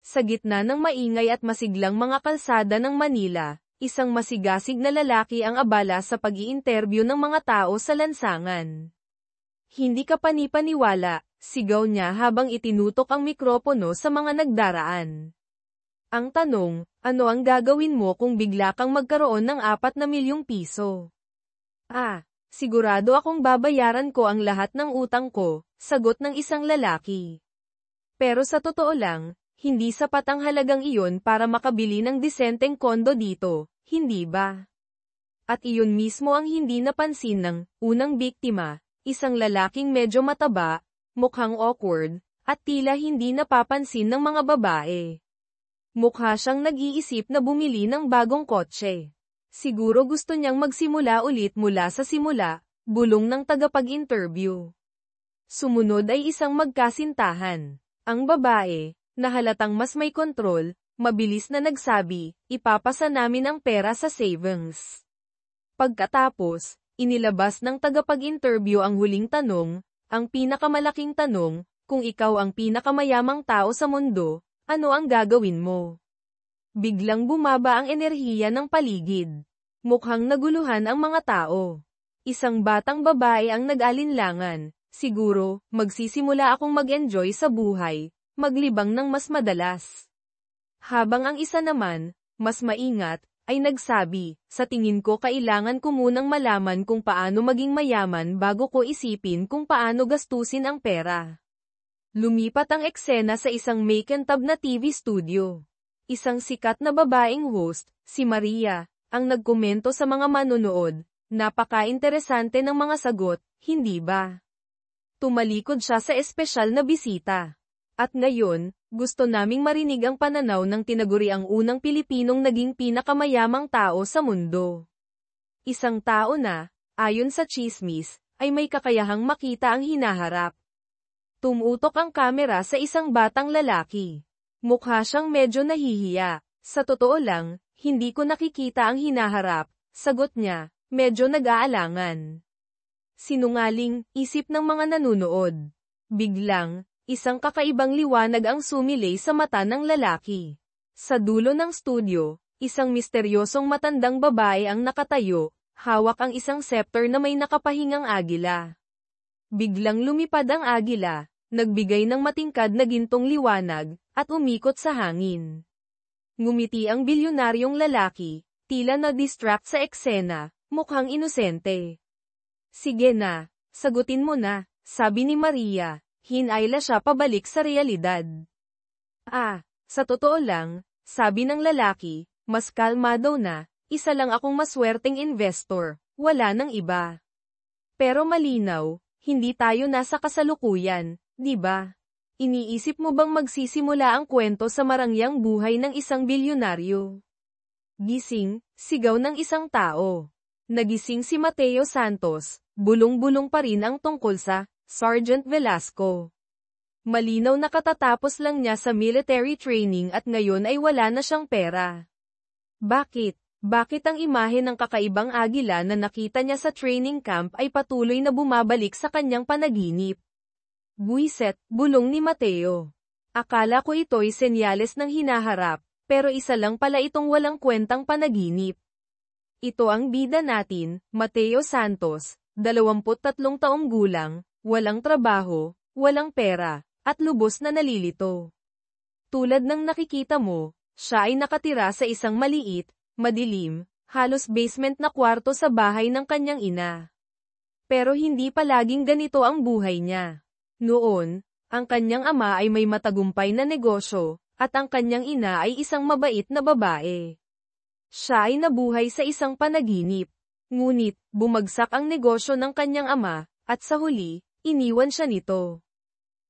Sa gitna ng maingay at masiglang mga kalsada ng Manila, isang masigasig na lalaki ang abala sa pag-iinterview ng mga tao sa lansangan. Hindi ka panipaniwala, sigaw niya habang itinutok ang mikropono sa mga nagdaraan. Ang tanong, ano ang gagawin mo kung bigla kang magkaroon ng 4 na milyong piso? Sigurado akong babayaran ko ang lahat ng utang ko, sagot ng isang lalaki. Pero sa totoo lang, hindi sapat ang halagang iyon para makabili ng disenteng kondo dito, hindi ba? At iyon mismo ang hindi napansin ng unang biktima, isang lalaking medyo mataba, mukhang awkward, at tila hindi napapansin ng mga babae. Mukha siyang nag-iisip na bumili ng bagong kotse. Siguro gusto niyang magsimula ulit mula sa simula, bulong ng tagapag-interview. Sumunod ay isang magkasintahan. Ang babae, na halatang mas may kontrol, mabilis na nagsabi, ipapasa namin ang pera sa savings. Pagkatapos, inilabas ng tagapag-interview ang huling tanong, ang pinakamalaking tanong, kung ikaw ang pinakamayamang tao sa mundo, ano ang gagawin mo? Biglang bumaba ang enerhiya ng paligid. Mukhang naguluhan ang mga tao. Isang batang babae ang nag-alinlangan, siguro, magsisimula akong mag-enjoy sa buhay, maglibang ng mas madalas. Habang ang isa naman, mas maingat, ay nagsabi, sa tingin ko kailangan ko munang malaman kung paano maging mayaman bago ko isipin kung paano gastusin ang pera. Lumipat ang eksena sa isang makeover na TV studio. Isang sikat na babaeng host, si Maria, ang nagkomento sa mga manonood, napaka-interesante ng mga sagot, hindi ba? Tumalikod siya sa espesyal na bisita. At ngayon, gusto naming marinig ang pananaw ng tinaguriang unang Pilipinong naging pinakamayamang tao sa mundo. Isang tao na, ayon sa tsismis, ay may kakayahang makita ang hinaharap. Tumutok ang kamera sa isang batang lalaki. Mukha siyang medyo nahihiya. Sa totoo lang, hindi ko nakikita ang hinaharap, sagot niya, medyo nag-aalangan. Sinungaling, isip ng mga nanunood. Biglang, isang kakaibang liwanag ang sumilay sa mata ng lalaki. Sa dulo ng studio, isang misteryosong matandang babae ang nakatayo, hawak ang isang scepter na may nakapahingang agila. Biglang lumipad ang agila, nagbigay ng matingkad na gintong liwanag, at umikot sa hangin. Ngumiti ang bilyonaryong lalaki, tila na-distract sa eksena, mukhang inosente. Sige na, sagutin mo na, sabi ni Maria, hinayla siya pabalik sa realidad. Sa totoo lang, sabi ng lalaki, mas kalmado na, isa lang akong maswerteng investor, wala nang iba. Pero malinaw, hindi tayo nasa kasalukuyan, di ba? Iniisip mo bang magsisimula ang kwento sa marangyang buhay ng isang bilyonaryo? Gising, sigaw ng isang tao. Nagising si Mateo Santos, bulong-bulong pa rin ang tungkol sa Sergeant Velasco. Malinaw na katatapos lang niya sa military training at ngayon ay wala na siyang pera. Bakit? Bakit ang imahe ng kakaibang agila na nakita niya sa training camp ay patuloy na bumabalik sa kanyang panaginip? Buiset, bulong ni Mateo. Akala ko ito'y senyales ng hinaharap, pero isa lang pala itong walang kwentang panaginip. Ito ang bida natin, Mateo Santos, 23 taong gulang, walang trabaho, walang pera, at lubos na nalilito. Tulad ng nakikita mo, siya ay nakatira sa isang maliit, madilim, halos basement na kwarto sa bahay ng kanyang ina. Pero hindi palaging ganito ang buhay niya. Noon, ang kanyang ama ay may matagumpay na negosyo, at ang kanyang ina ay isang mabait na babae. Siya ay nabuhay sa isang panaginip. Ngunit, bumagsak ang negosyo ng kanyang ama, at sa huli, iniwan siya nito.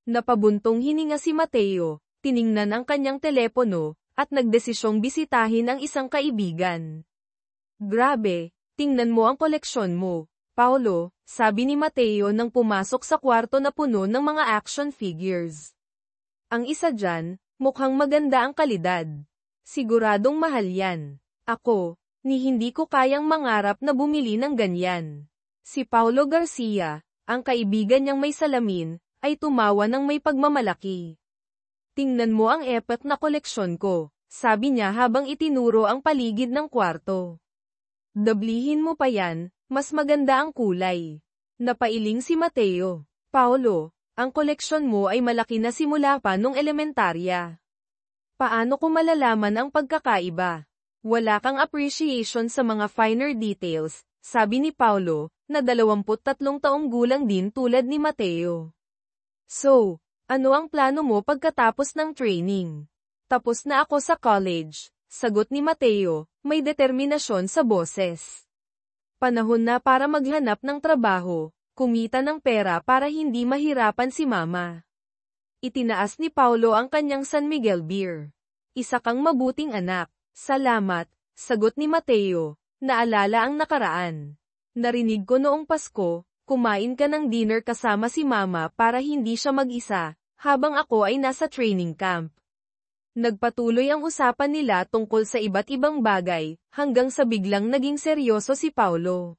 Napabuntong hininga si Mateo, tiningnan ang kanyang telepono, at nagdesisyong bisitahin ang isang kaibigan. Grabe, tingnan mo ang koleksyon mo, Paulo, sabi ni Mateo nang pumasok sa kwarto na puno ng mga action figures. Ang isa dyan, mukhang maganda ang kalidad. Siguradong mahal yan. Ako, hindi ko kayang mangarap na bumili ng ganyan. Si Paulo Garcia, ang kaibigan niyang may salamin, ay tumawa ng may pagmamalaki. Tingnan mo ang epic na koleksyon ko, sabi niya habang itinuro ang paligid ng kwarto. Dablihin mo pa yan, mas maganda ang kulay. Napailing si Mateo. Paolo, ang koleksyon mo ay malaki na simula pa nung elementarya. Paano ko malalaman ang pagkakaiba? Wala kang appreciation sa mga finer details, sabi ni Paolo, na 23 taong gulang din tulad ni Mateo. So, ano ang plano mo pagkatapos ng training? Tapos na ako sa college, sagot ni Mateo, may determinasyon sa boses. Panahon na para maghanap ng trabaho, kumita ng pera para hindi mahirapan si mama. Itinaas ni Paolo ang kanyang San Miguel beer. Isa kang mabuting anak. Salamat, sagot ni Mateo, naalala ang nakaraan. Narinig ko noong Pasko, kumain ka ng dinner kasama si mama para hindi siya mag-isa, habang ako ay nasa training camp. Nagpatuloy ang usapan nila tungkol sa iba't ibang bagay, hanggang sa biglang naging seryoso si Paolo.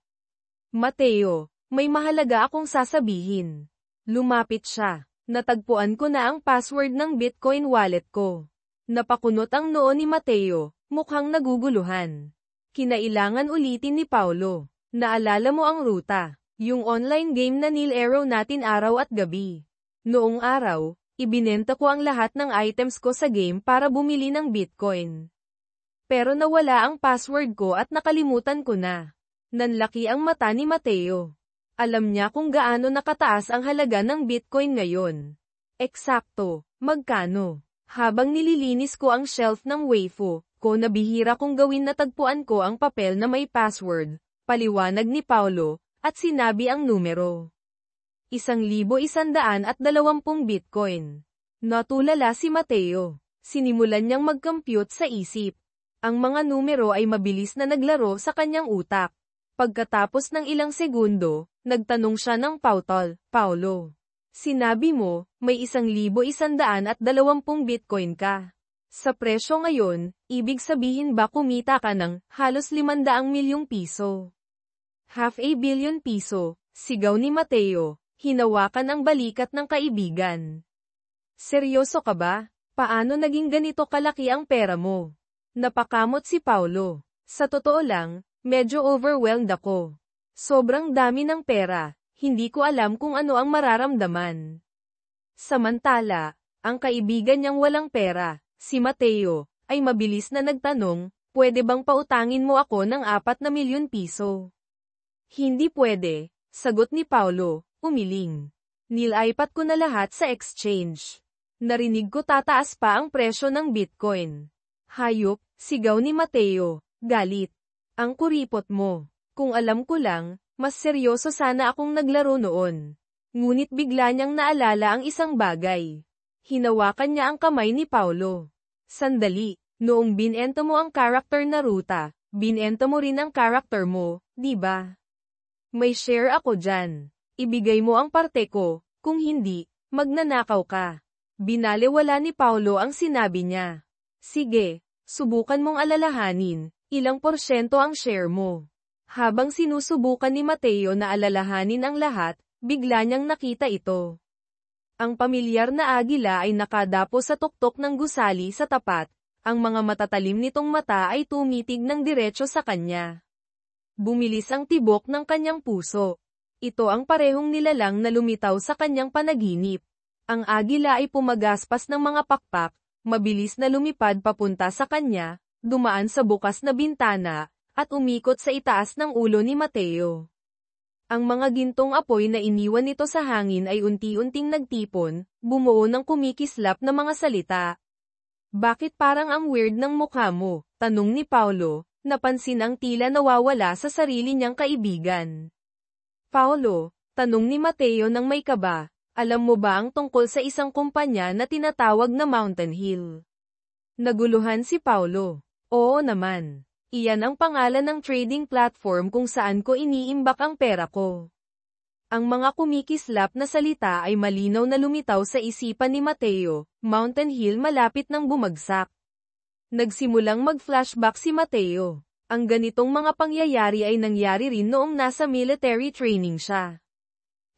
Mateo, may mahalaga akong sasabihin. Lumapit siya. Natagpuan ko na ang password ng Bitcoin wallet ko. Napakunot ang noo ni Mateo, mukhang naguguluhan. Kinailangan ulitin ni Paolo. Naalala mo ang ruta, yung online game na nilaro natin araw at gabi. Noong araw, ibinenta ko ang lahat ng items ko sa game para bumili ng Bitcoin. Pero nawala ang password ko at nakalimutan ko na. Nanlaki ang mata ni Mateo. Alam niya kung gaano nakataas ang halaga ng Bitcoin ngayon. Eksakto, magkano? Habang nililinis ko ang shelf ng Wayfo, ko nabihira kong gawin na tagpuan ko ang papel na may password, paliwanag ni Paolo, at sinabi ang numero. 1,120 Bitcoin. Natulala si Mateo. Sinimulan niyang mag-compute sa isip. Ang mga numero ay mabilis na naglaro sa kanyang utak. Pagkatapos ng ilang segundo, nagtanong siya ng pautol, Paolo. Sinabi mo, may 1,120 Bitcoin ka. Sa presyo ngayon, ibig sabihin ba kumita ka ng halos 500 milyong piso? $500 million, sigaw ni Mateo, hinawakan ang balikat ng kaibigan. Seryoso ka ba? Paano naging ganito kalaki ang pera mo? Napakamot si Paolo. Sa totoo lang, medyo overwhelmed ako. Sobrang dami ng pera, hindi ko alam kung ano ang mararamdaman. Samantala, ang kaibigan niyang walang pera, si Mateo, ay mabilis na nagtanong, pwede bang pautangin mo ako ng 4 milyon piso? Hindi pwede, sagot ni Paolo, umiling. Nilipat ko na lahat sa exchange. Narinig ko tataas pa ang presyo ng Bitcoin. Hayop, sigaw ni Mateo, galit. Ang kuripot mo. Kung alam ko lang, mas seryoso sana akong naglaro noon. Ngunit bigla niyang naalala ang isang bagay. Hinawakan niya ang kamay ni Paolo. Sandali, noong binenta mo ang character na ruta, binenta mo rin ang character mo, di ba? May share ako dyan. Ibigay mo ang parte ko, kung hindi, magnanakaw ka. Binalewala ni Paolo ang sinabi niya. Sige, subukan mong alalahanin, ilang porsyento ang share mo. Habang sinusubukan ni Mateo na alalahanin ang lahat, bigla niyang nakita ito. Ang pamilyar na agila ay nakadapo sa tuktok ng gusali sa tapat, ang mga matatalim nitong mata ay tumitig ng diretso sa kanya. Bumilis ang tibok ng kanyang puso. Ito ang parehong nilalang na lumitaw sa kanyang panaginip. Ang agila ay pumagaspas ng mga pakpak, mabilis na lumipad papunta sa kanya, dumaan sa bukas na bintana, at umikot sa itaas ng ulo ni Mateo. Ang mga gintong apoy na iniwan nito sa hangin ay unti-unting nagtipon, bumuo ng kumikislap na mga salita. Bakit parang ang weird ng mukha mo? Tanong ni Paolo, napansin ang tila nawawala sa sarili niyang kaibigan. Paolo, tanong ni Mateo nang may kaba, alam mo ba ang tungkol sa isang kumpanya na tinatawag na Mountain Hill? Naguluhan si Paolo. Oo naman. Iyan ang pangalan ng trading platform kung saan ko iniimbak ang pera ko. Ang mga kumikislap na salita ay malinaw na lumitaw sa isipan ni Mateo, Mountain Hill malapit nang bumagsak. Nagsimulang mag-flashback si Mateo. Ang ganitong mga pangyayari ay nangyari rin noong nasa military training siya.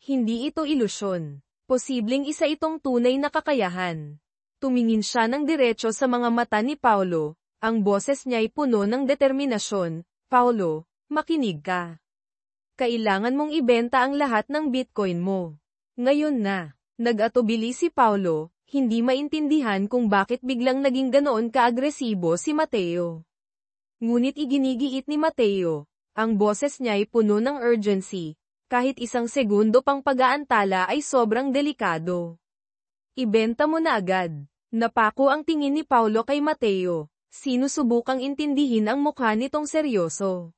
Hindi ito ilusyon. Posibleng isa itong tunay na kakayahan. Tumingin siya ng diretso sa mga mata ni Paulo. Ang boses niya'y puno ng determinasyon. Paulo, makinig ka. Kailangan mong ibenta ang lahat ng Bitcoin mo. Ngayon na. Nag-atubili si Paulo, hindi maintindihan kung bakit biglang naging ganoon ka-agresibo si Mateo. Ngunit iginigiit ni Mateo. Ang boses niya'y puno ng urgency. Kahit isang segundo pang pag-aantala ay sobrang delikado. Ibenta mo na agad. Napako ang tingin ni Paulo kay Mateo. Sinusubukang intindihin ang mukha nitong seryoso.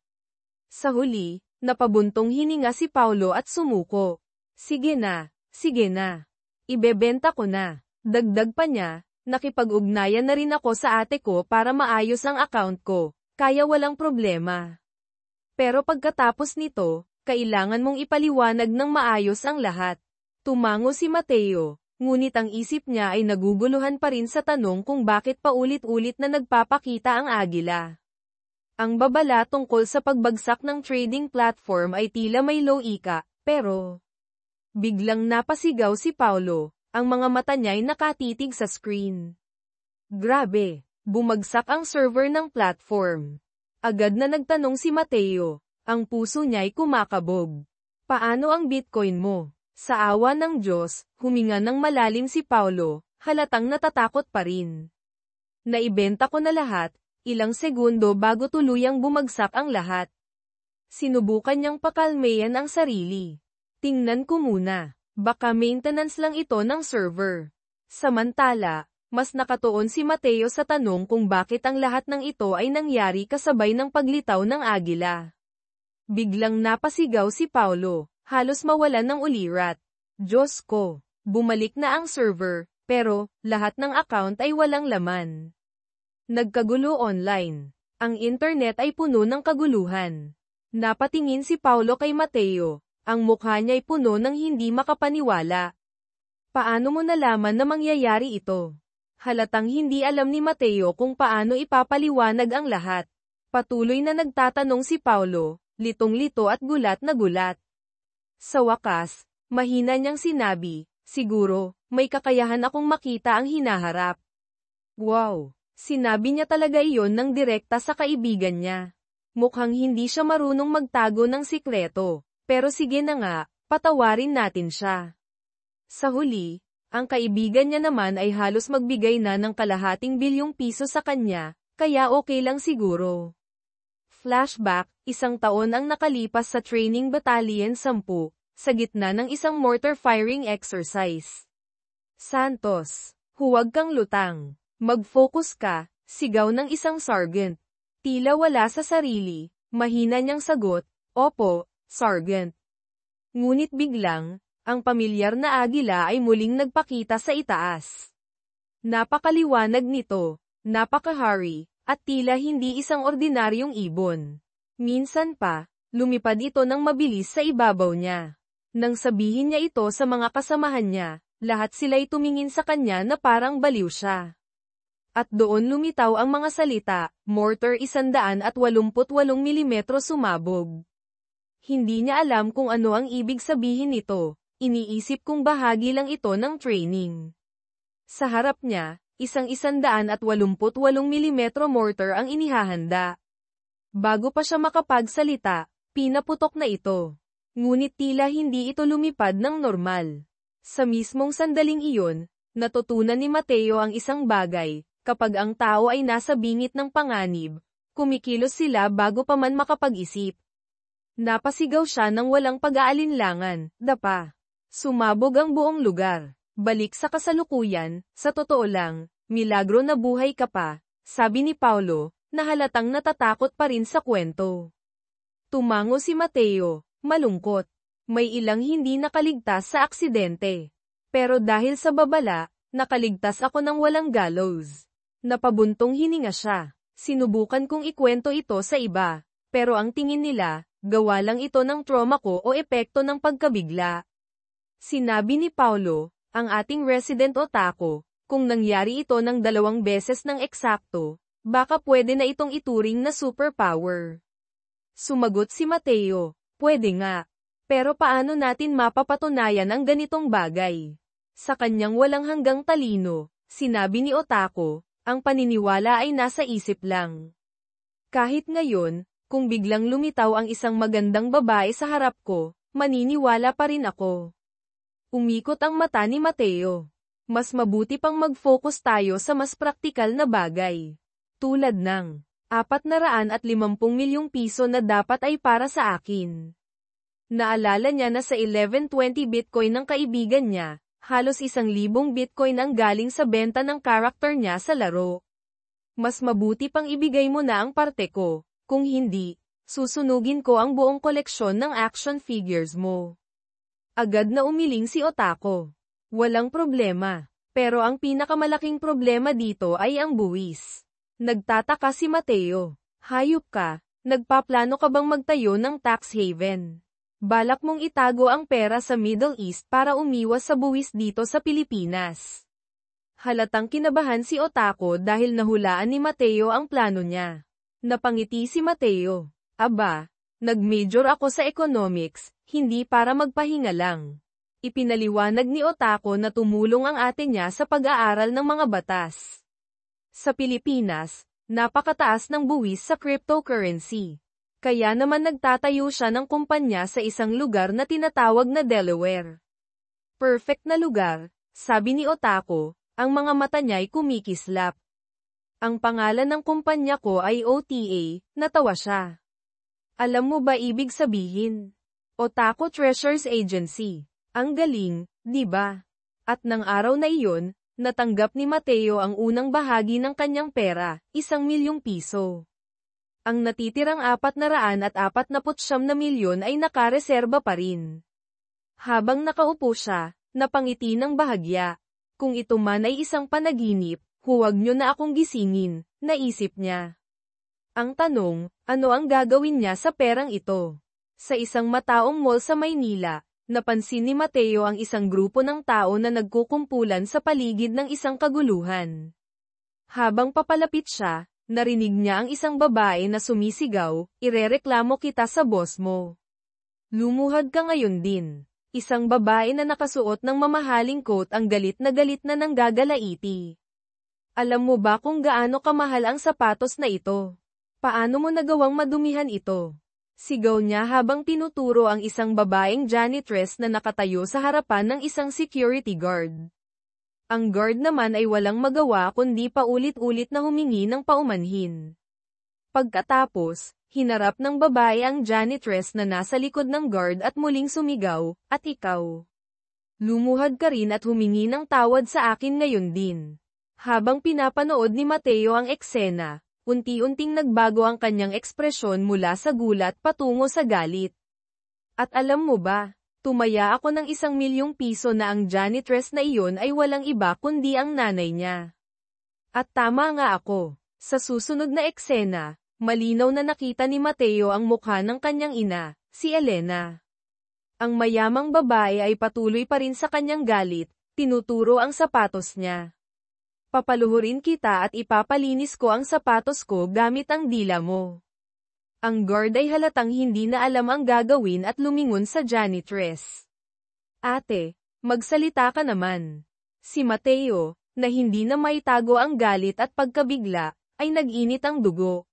Sa huli, napabuntong hininga si Paulo at sumuko. Sige na, sige na. Ibebenta ko na. Dagdag pa niya, nakipag-ugnayan na rin ako sa ate ko para maayos ang account ko, kaya walang problema. Pero pagkatapos nito, kailangan mong ipaliwanag ng maayos ang lahat. Tumango si Mateo. Ngunit ang isip niya ay naguguluhan pa rin sa tanong kung bakit paulit-ulit na nagpapakita ang agila. Ang babala tungkol sa pagbagsak ng trading platform ay tila may low-ika, pero biglang napasigaw si Paulo, ang mga mata niya'y nakatitig sa screen. Grabe, bumagsak ang server ng platform. Agad na nagtanong si Mateo, ang puso niya'y kumakabog. Paano ang Bitcoin mo? Sa awa ng Diyos, huminga ng malalim si Paulo, halatang natatakot pa rin. Naibenta ko na lahat, ilang segundo bago tuluyang bumagsak ang lahat. Sinubukan niyang pakalmayan ang sarili. Tingnan ko muna, baka maintenance lang ito ng server. Samantala, mas nakatuon si Mateo sa tanong kung bakit ang lahat ng ito ay nangyari kasabay ng paglitaw ng agila. Biglang napasigaw si Paulo. Halos mawalan ng ulirat. Diyos ko, bumalik na ang server, pero lahat ng account ay walang laman. Nagkagulo online. Ang internet ay puno ng kaguluhan. Napatingin si Paulo kay Mateo. Ang mukha niya'y puno ng hindi makapaniwala. Paano mo nalaman na mangyayari ito? Halatang hindi alam ni Mateo kung paano ipapaliwanag ang lahat. Patuloy na nagtatanong si Paulo, litong-lito at gulat na gulat. Sa wakas, mahina niyang sinabi, siguro, may kakayahan akong makita ang hinaharap. Wow! Sinabi niya talaga iyon ng direkta sa kaibigan niya. Mukhang hindi siya marunong magtago ng sikreto, pero sige na nga, patawarin natin siya. Sa huli, ang kaibigan niya naman ay halos magbigay na ng kalahating bilyong piso sa kanya, kaya okay lang siguro. Flashback, 1 taon ang nakalipas sa training battalion 10, sa gitna ng isang mortar firing exercise. Santos, huwag kang lutang. Mag-focus ka, sigaw ng isang sergeant. Tila wala sa sarili, mahina niyang sagot, opo, sergeant. Ngunit biglang, ang pamilyar na agila ay muling nagpakita sa itaas. Napakaliwanag nito, napakahari, at tila hindi isang ordinaryong ibon. Minsan pa, lumipad ito ng mabilis sa ibabaw niya. Nang sabihin niya ito sa mga kasamahan niya, lahat sila'y tumingin sa kanya na parang baliw siya. At doon lumitaw ang mga salita, mortar 188 mm sumabog. Hindi niya alam kung ano ang ibig sabihin nito, iniisip kung bahagi lang ito ng training. Sa harap niya, isang 188 mm mortar ang inihahanda. Bago pa siya makapagsalita, pinaputok na ito. Ngunit tila hindi ito lumipad ng normal. Sa mismong sandaling iyon, natutunan ni Mateo ang isang bagay, kapag ang tao ay nasa bingit ng panganib, kumikilos sila bago pa man makapag-isip. Napasigaw siya ng walang pag-aalinlangan, dapa. Sumabog ang buong lugar. Balik sa kasalukuyan, sa totoo lang, milagro na buhay ka pa, sabi ni Paulo, na halatang natatakot pa rin sa kwento. Tumango si Mateo, malungkot. May ilang hindi nakaligtas sa aksidente. Pero dahil sa babala, nakaligtas ako ng walang gallows. Napabuntong hininga siya. Sinubukan kong ikwento ito sa iba, pero ang tingin nila, gawa lang ito ng trauma ko o epekto ng pagkabigla. Sinabi ni Paulo, ang ating resident otaku, kung nangyari ito ng 2 beses ng eksakto, baka pwede na itong ituring na superpower. Sumagot si Mateo, pwede nga. Pero paano natin mapapatunayan ang ganitong bagay? Sa kanyang walang hanggang talino, Sinabi ni Otako, ang paniniwala ay nasa isip lang. Kahit ngayon, kung biglang lumitaw ang isang magandang babae sa harap ko, maniniwala pa rin ako. Umikot ang mata ni Mateo. Mas mabuti pang mag-focus tayo sa mas praktikal na bagay. Tulad ng 450 milyong piso na dapat ay para sa akin. Naalala niya na sa 1120 Bitcoin ng kaibigan niya, halos 1,000 Bitcoin ang galing sa benta ng karakter niya sa laro. Mas mabuti pang ibigay mo na ang parte ko, kung hindi, susunugin ko ang buong koleksyon ng action figures mo. Agad na umiling si Otako. Walang problema. Pero ang pinakamalaking problema dito ay ang buwis. Nagtataka si Mateo. Hayop ka, nagpaplano ka bang magtayo ng tax haven? Balak mong itago ang pera sa Middle East para umiwas sa buwis dito sa Pilipinas. Halatang kinabahan si Otako dahil nahulaan ni Mateo ang plano niya. Napangiti si Mateo. Aba, nag-major ako sa economics, hindi para magpahinga lang. Ipinaliwanag ni Otako na tumulong ang ate niya sa pag-aaral ng mga batas. Sa Pilipinas, napakataas ng buwis sa cryptocurrency. Kaya naman nagtatayo siya ng kumpanya sa isang lugar na tinatawag na Delaware. Perfect na lugar, sabi ni Otako, ang mga mata niya'y kumikislap. Ang pangalan ng kumpanya ko ay OTA, natawa siya. Alam mo ba ibig sabihin? Otako Treasures Agency. Ang galing, di ba? At nang araw na iyon, natanggap ni Mateo ang unang bahagi ng kanyang pera, 1,000,000 piso. Ang natitirang 449 na milyon ay nakareserba pa rin. Habang nakaupo siya, napangiti ng bahagya. Kung ito man ay isang panaginip, huwag niyo na akong gisingin, naisip niya. Ang tanong, ano ang gagawin niya sa perang ito? Sa isang mataong mall sa Maynila, napansin ni Mateo ang isang grupo ng tao na nagkukumpulan sa paligid ng isang kaguluhan. Habang papalapit siya, narinig niya ang isang babae na sumisigaw, "Irereklamo kita sa boss mo. Lumuhad ka ngayon din." Isang babae na nakasuot ng mamahaling coat ang galit na nanggagalaiti. Alam mo ba kung gaano kamahal ang sapatos na ito? Paano mo nagawang madumihan ito? Sigaw niya habang tinuturo ang isang babaeng janitress na nakatayo sa harapan ng isang security guard. Ang guard naman ay walang magawa kundi paulit-ulit na humingi ng paumanhin. Pagkatapos, hinarap ng babae ang janitress na nasa likod ng guard at muling sumigaw, "At ikaw? Lumuhad ka rin at humingi ng tawad sa akin ngayon din." Habang pinapanood ni Mateo ang eksena, unti-unting nagbago ang kanyang ekspresyon mula sa gulat patungo sa galit. At alam mo ba, tumaya ako ng 1,000,000 piso na ang janitress na iyon ay walang iba kundi ang nanay niya. At tama nga ako. Sa susunod na eksena, malinaw na nakita ni Mateo ang mukha ng kanyang ina, si Elena. Ang mayamang babae ay patuloy pa rin sa kanyang galit, tinuturo ang sapatos niya. "Papaluhurin kita at ipapalinis ko ang sapatos ko gamit ang dila mo." Ang guard ay halatang hindi na alam ang gagawin at lumingon sa janitress. "Ate, magsalita ka naman." Si Mateo, na hindi na maitago ang galit at pagkabigla, ay nag-init ang dugo.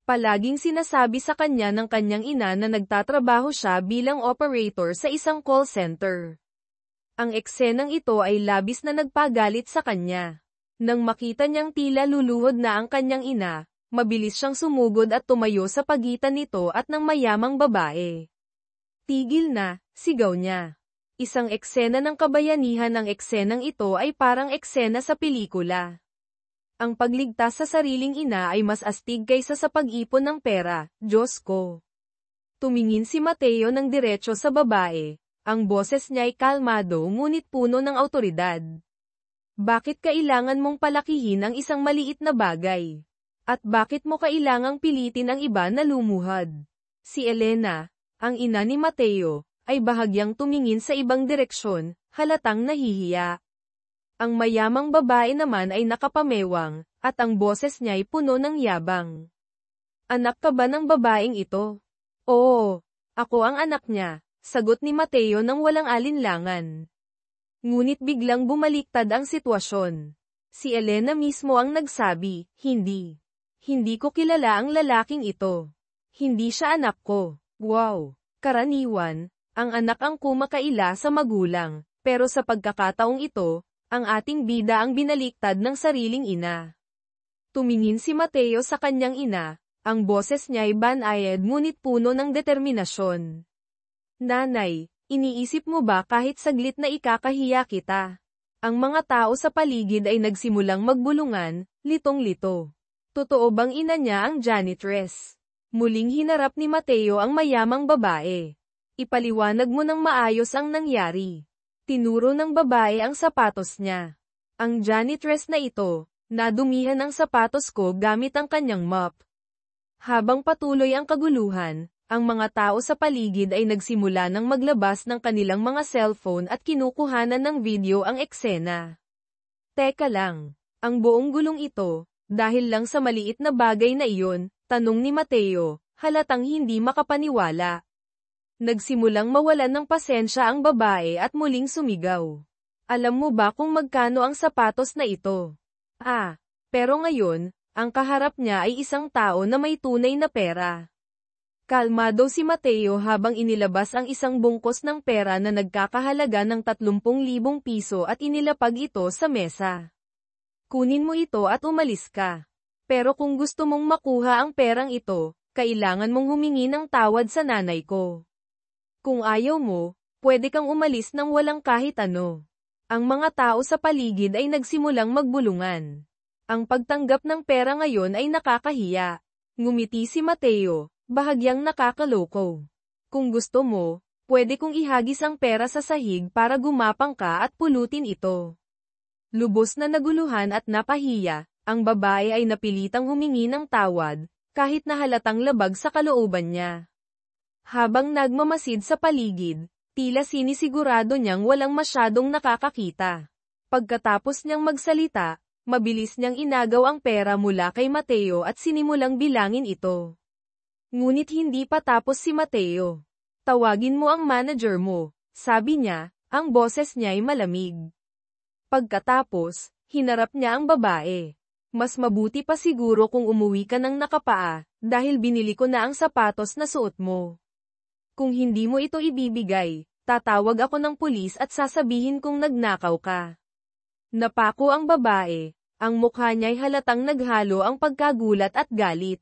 Palaging sinasabi sa kanya ng kanyang ina na nagtatrabaho siya bilang operator sa isang call center. Ang eksenang ito ay labis na nagpagalit sa kanya. Nang makita niyang tila luluhod na ang kanyang ina, mabilis siyang sumugod at tumayo sa pagitan nito at ng mayamang babae. "Tigil na," sigaw niya. Isang eksena ng kabayanihan. Ang eksenang ito ay parang eksena sa pelikula. Ang pagligtas sa sariling ina ay mas astig kaysa sa pag-ipon ng pera, Diyos ko. Tumingin si Mateo ng diretso sa babae. Ang boses niya ay kalmado ngunit puno ng awtoridad. "Bakit kailangan mong palakihin ang isang maliit na bagay? At bakit mo kailangang pilitin ang iba na lumuhad?" Si Elena, ang ina ni Mateo, ay bahagyang tumingin sa ibang direksyon, halatang nahihiya. Ang mayamang babae naman ay nakapamewang, at ang boses niya ay puno ng yabang. "Anak ka ba ng babaeng ito?" "Oo, ako ang anak niya," sagot ni Mateo nang walang alinlangan. Ngunit biglang bumaliktad ang sitwasyon. Si Elena mismo ang nagsabi, hindi. Hindi ko kilala ang lalaking ito. Hindi siya anak ko. Wow! Karaniwan, ang anak ang kumakaila sa magulang, pero sa pagkakataong ito, ang ating bida ang binaliktad ng sariling ina. Tumingin si Mateo sa kanyang ina, ang boses niya'y banayad ngunit puno ng determinasyon. Nanay, iniisip mo ba kahit saglit na ikakahiya kita? Ang mga tao sa paligid ay nagsimulang magbulungan, litong-lito. Totoo bang ina niya ang janitress? Muling hinarap ni Mateo ang mayamang babae. Ipaliwanag mo ng maayos ang nangyari. Tinuro ng babae ang sapatos niya. Ang janitress na ito, nadumihan ang sapatos ko gamit ang kanyang mop. Habang patuloy ang kaguluhan, ang mga tao sa paligid ay nagsimula ng maglabas ng kanilang mga cellphone at kinukuhanan ng video ang eksena. Teka lang, ang buong gulong ito, dahil lang sa maliit na bagay na iyon, tanong ni Mateo, halatang hindi makapaniwala. Nagsimulang mawalan ng pasensya ang babae at muling sumigaw. Alam mo ba kung magkano ang sapatos na ito? Pero ngayon, ang kaharap niya ay isang tao na may tunay na pera. Kalmado si Mateo habang inilabas ang isang bungkos ng pera na nagkakahalaga ng 30,000 piso at inilapag ito sa mesa. Kunin mo ito at umalis ka. Pero kung gusto mong makuha ang perang ito, kailangan mong humingi ng tawad sa nanay ko. Kung ayaw mo, pwede kang umalis nang walang kahit ano. Ang mga tao sa paligid ay nagsimulang magbulungan. Ang pagtanggap ng pera ngayon ay nakakahiya. Ngumiti si Mateo. Bahagyang nakakaloko. Kung gusto mo, pwede kong ihagis ang pera sa sahig para gumapang ka at pulutin ito. Lubos na naguluhan at napahiya, ang babae ay napilitang humingi ng tawad, kahit na halatang labag sa kalooban niya. Habang nagmamasid sa paligid, tila sinisigurado niyang walang masyadong nakakakita. Pagkatapos niyang magsalita, mabilis niyang inagaw ang pera mula kay Mateo at sinimulang bilangin ito. Ngunit hindi pa tapos si Mateo. Tawagin mo ang manager mo, sabi niya, ang boses niya'y malamig. Pagkatapos, hinarap niya ang babae. Mas mabuti pa siguro kung umuwi ka ng nakapaa, dahil binili ko na ang sapatos na suot mo. Kung hindi mo ito ibibigay, tatawag ako ng pulis at sasabihin kong nagnakaw ka. Napako ang babae, ang mukha niya'y halatang naghalo ang pagkagulat at galit.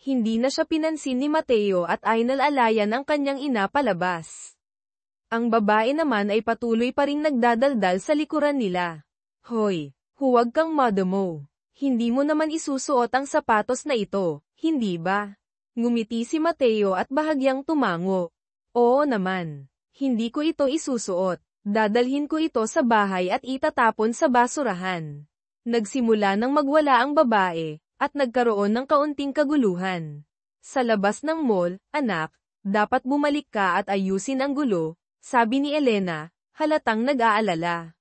Hindi na siya pinansin ni Mateo at ay nalalayan ang kanyang ina palabas. Ang babae naman ay patuloy pa ring nagdadaldal sa likuran nila. Hoy, huwag kang madamo. Hindi mo naman isusuot ang sapatos na ito, hindi ba? Ngumiti si Mateo at bahagyang tumango. Oo naman. Hindi ko ito isusuot. Dadalhin ko ito sa bahay at itatapon sa basurahan. Nagsimula nang magwala ang babae, at nagkaroon ng kaunting kaguluhan. Sa labas ng mall, anak, dapat bumalik ka at ayusin ang gulo, sabi ni Elena, halatang nag-aalala.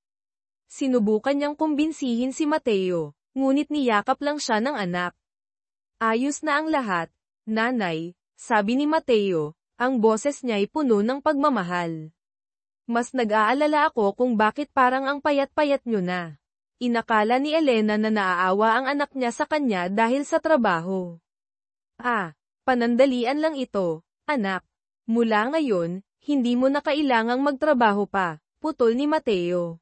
Sinubukan niyang kumbinsihin si Mateo, ngunit niyakap lang siya ng anak. Ayos na ang lahat, nanay, sabi ni Mateo, ang boses niya'y puno ng pagmamahal. Mas nag-aalala ako kung bakit parang ang payat-payat niyo na. Inakala ni Elena na naaawa ang anak niya sa kanya dahil sa trabaho. Panandalian lang ito, anak. Mula ngayon, hindi mo na kailangang magtrabaho pa, putol ni Mateo.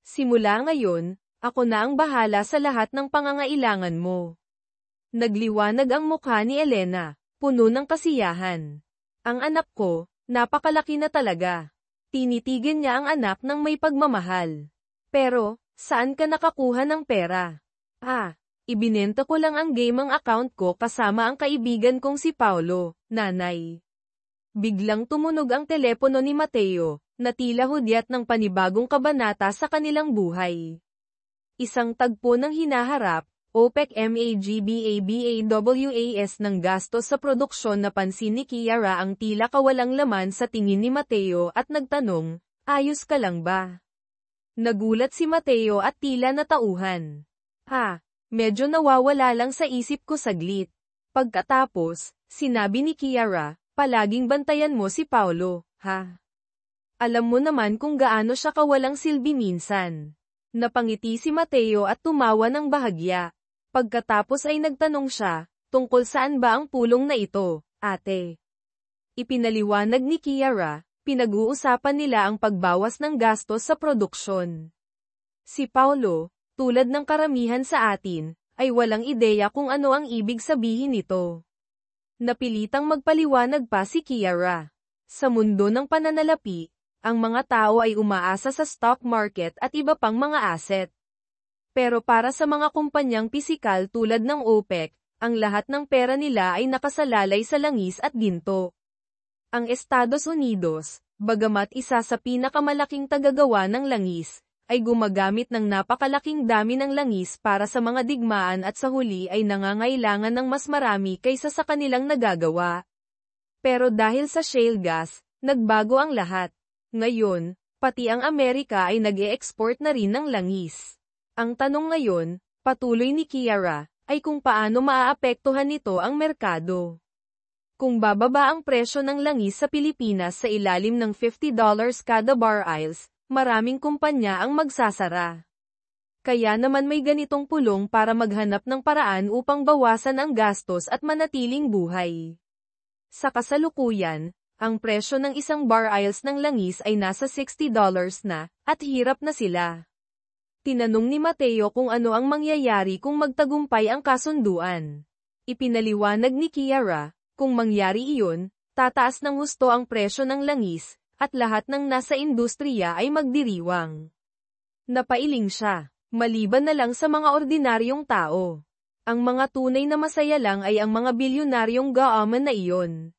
Simula ngayon, ako na ang bahala sa lahat ng pangangailangan mo. Nagliwanag ang mukha ni Elena, puno ng kasiyahan. Ang anak ko, napakalaki na talaga. Tinitigan niya ang anak ng may pagmamahal. Pero, saan ka nakakuha ng pera? Ibinenta ko lang ang gaming account ko kasama ang kaibigan kong si Paulo, nanay. Biglang tumunog ang telepono ni Mateo, na tila hudyat ng panibagong kabanata sa kanilang buhay. Isang tagpo ng hinaharap, OPEC MAGBABAWAS ng gastos sa produksyon na pansin ni Kiara ang tila kawalang laman sa tingin ni Mateo at nagtanong, ayos ka lang ba? Nagulat si Mateo at tila natauhan. Medyo nawawala lang sa isip ko saglit. Pagkatapos, sinabi ni Kiara, palaging bantayan mo si Paulo, ha? Alam mo naman kung gaano siya kawalang silbi minsan. Napangiti si Mateo at tumawa ng bahagya. Pagkatapos ay nagtanong siya, tungkol saan ba ang pulong na ito, ate? Ipinaliwanag ni Kiara, pinag-uusapan nila ang pagbawas ng gastos sa produksyon. Si Paulo, tulad ng karamihan sa atin, ay walang ideya kung ano ang ibig sabihin nito. Napilitang magpaliwanag pa si Kiara. Sa mundo ng pananalapi, ang mga tao ay umaasa sa stock market at iba pang mga asset. Pero para sa mga kumpanyang pisikal tulad ng OPEC, ang lahat ng pera nila ay nakasalalay sa langis at ginto. Ang Estados Unidos, bagamat isa sa pinakamalaking tagagawa ng langis, ay gumagamit ng napakalaking dami ng langis para sa mga digmaan at sa huli ay nangangailangan ng mas marami kaysa sa kanilang nagagawa. Pero dahil sa shale gas, nagbago ang lahat. Ngayon, pati ang Amerika ay nag-e-export na rin ng langis. Ang tanong ngayon, patuloy ni Kiara, ay kung paano maaapektuhan nito ang merkado. Kung bababa ang presyo ng langis sa Pilipinas sa ilalim ng $50 kada barrels, maraming kumpanya ang magsasara. Kaya naman may ganitong pulong para maghanap ng paraan upang bawasan ang gastos at manatiling buhay. Sa kasalukuyan, ang presyo ng isang barrels ng langis ay nasa $60 na, at hirap na sila. Tinanong ni Mateo kung ano ang mangyayari kung magtagumpay ang kasunduan. Ipinaliwanag ni Kiara, kung mangyari iyon, tataas ng husto ang presyo ng langis, at lahat ng nasa industriya ay magdiriwang. Napailing siya, maliban na lang sa mga ordinaryong tao. Ang mga tunay na masaya lang ay ang mga bilyonaryong gaaman na iyon.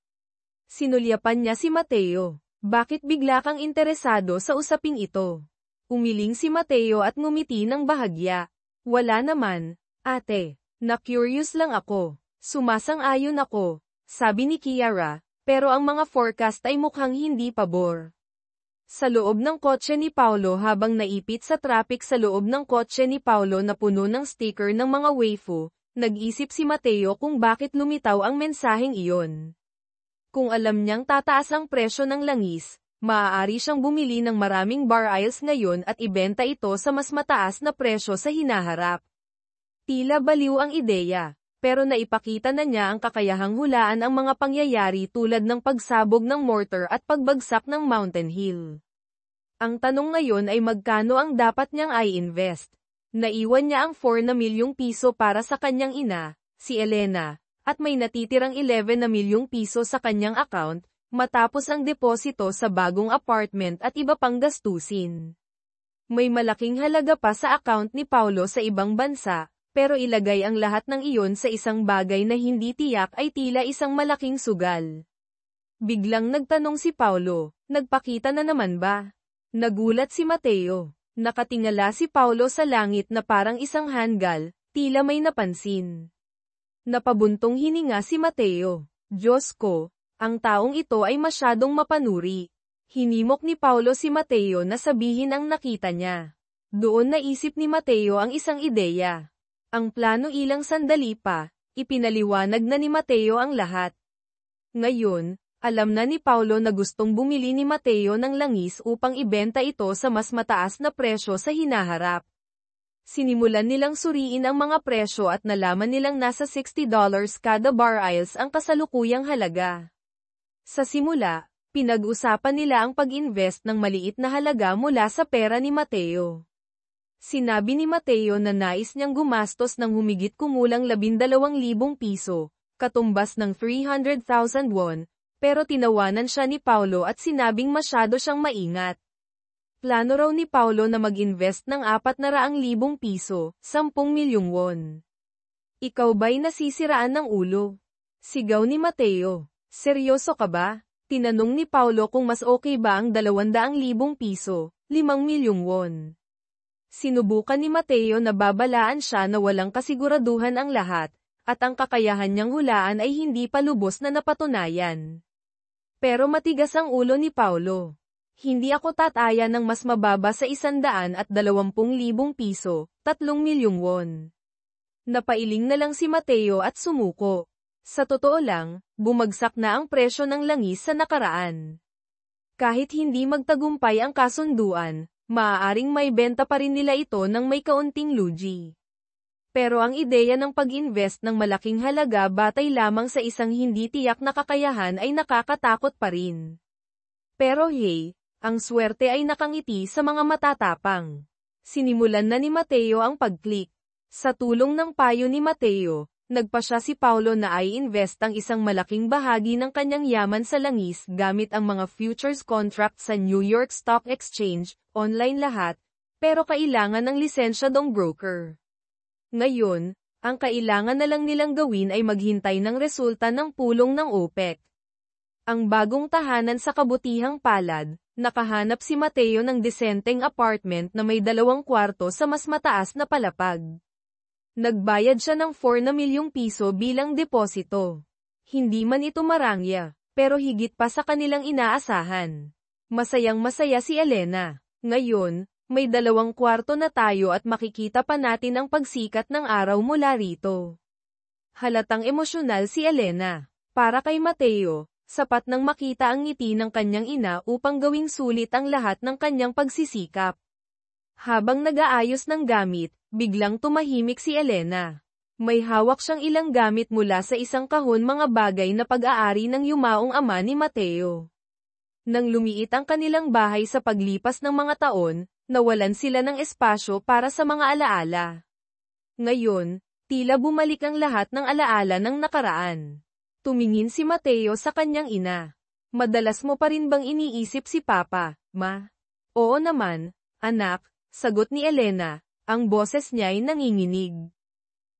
Sinulyapan niya si Mateo. Bakit bigla kang interesado sa usaping ito? Umiling si Mateo at ngumiti ng bahagya. Wala naman, ate. Na-curious lang ako. Sumasang-ayon ako, sabi ni Kiara, pero ang mga forecast ay mukhang hindi pabor. Sa loob ng kotse ni Paulo habang naipit sa traffic sa loob ng kotse ni Paulo na puno ng sticker ng mga waifu, nag-isip si Mateo kung bakit lumitaw ang mensaheng iyon. Kung alam niyang tataas ang presyo ng langis, maaari siyang bumili ng maraming barrels ngayon at ibenta ito sa mas mataas na presyo sa hinaharap. Tila baliw ang ideya, pero naipakita na niya ang kakayahang hulaan ang mga pangyayari tulad ng pagsabog ng mortar at pagbagsak ng mountain hill. Ang tanong ngayon ay magkano ang dapat niyang i-invest. Naiwan niya ang 4 na milyong piso para sa kanyang ina, si Elena, at may natitirang 11 na milyong piso sa kanyang account, matapos ang deposito sa bagong apartment at iba pang gastusin. May malaking halaga pa sa account ni Paulo sa ibang bansa, pero ilagay ang lahat ng iyon sa isang bagay na hindi tiyak ay tila isang malaking sugal. Biglang nagtanong si Paulo, nagpakita na naman ba? Nagulat si Mateo. Nakatingala si Paulo sa langit na parang isang hanggal, tila may napansin. Napabuntong hininga si Mateo. Diyos ko, ang taong ito ay masyadong mapanuri. Hinimok ni Paulo si Mateo na sabihin ang nakita niya. Doon naisip ni Mateo ang isang ideya. Ang plano ilang sandali pa, ipinaliwanag na ni Mateo ang lahat. Ngayon, alam na ni Paulo na gustong bumili ni Mateo ng langis upang ibenta ito sa mas mataas na presyo sa hinaharap. Sinimulan nilang suriin ang mga presyo at nalaman nilang nasa $60 kada barrels ang kasalukuyang halaga. Sa simula, pinag-usapan nila ang pag-invest ng maliit na halaga mula sa pera ni Mateo. Sinabi ni Mateo na nais niyang gumastos ng humigit kumulang 12,000 piso, katumbas ng 300,000 won, pero tinawanan siya ni Paulo at sinabing masyado siyang maingat. Plano raw ni Paulo na mag-invest ng 400,000 piso, 10 milyong won. Ikaw ba'y nasisiraan ng ulo? Sigaw ni Mateo. Seryoso ka ba? Tinanong ni Paulo kung mas okay ba ang 200,000 piso, 5 milyong won. Sinubukan ni Mateo na babalaan siya na walang kasiguraduhan ang lahat, at ang kakayahan niyang hulaan ay hindi pa lubos na napatunayan. Pero matigas ang ulo ni Paulo. Hindi ako tataya ng mas mababa sa 120,000 piso, 3 milyong won. Napailing na lang si Mateo at sumuko. Sa totoo lang, bumagsak na ang presyo ng langis sa nakaraan. Kahit hindi magtagumpay ang kasunduan, maaaring may benta pa rin nila ito ng may kaunting lugi. Pero ang ideya ng pag-invest ng malaking halaga batay lamang sa isang hindi tiyak na kakayahan ay nakakatakot pa rin. Pero hey, ang swerte ay nakangiti sa mga matatapang. Sinimulan na ni Mateo ang pag-click. Sa tulong ng payo ni Mateo, nagpasya si Paulo na i-invest ang isang malaking bahagi ng kanyang yaman sa langis gamit ang mga futures contract sa New York Stock Exchange, online lahat, pero kailangan ng lisensyadong broker. Ngayon, ang kailangan na lang nilang gawin ay maghintay ng resulta ng pulong ng OPEC. Ang bagong tahanan sa kabutihang palad, nakahanap si Mateo ng disenteng apartment na may 2 kwarto sa mas mataas na palapag. Nagbayad siya ng 4 na milyong piso bilang deposito. Hindi man ito marangya, pero higit pa sa kanilang inaasahan. Masayang-masaya si Elena. Ngayon, may 2 kwarto na tayo at makikita pa natin ang pagsikat ng araw mula rito. Halatang emosyonal si Elena. Para kay Mateo, sapat nang makita ang ngiti ng kanyang ina upang gawing sulit ang lahat ng kanyang pagsisikap. Habang nag-aayos ng gamit, biglang tumahimik si Elena. May hawak siyang ilang gamit mula sa isang kahon, mga bagay na pag-aari ng yumaong ama ni Mateo. Nang lumiit ang kanilang bahay sa paglipas ng mga taon, nawalan sila ng espasyo para sa mga alaala. Ngayon, tila bumalik ang lahat ng alaala ng nakaraan. Tumingin si Mateo sa kanyang ina. Madalas mo pa rin bang iniisip si Papa, Ma? Oo naman, anak. Sagot ni Elena, ang boses niya ay nanginginig.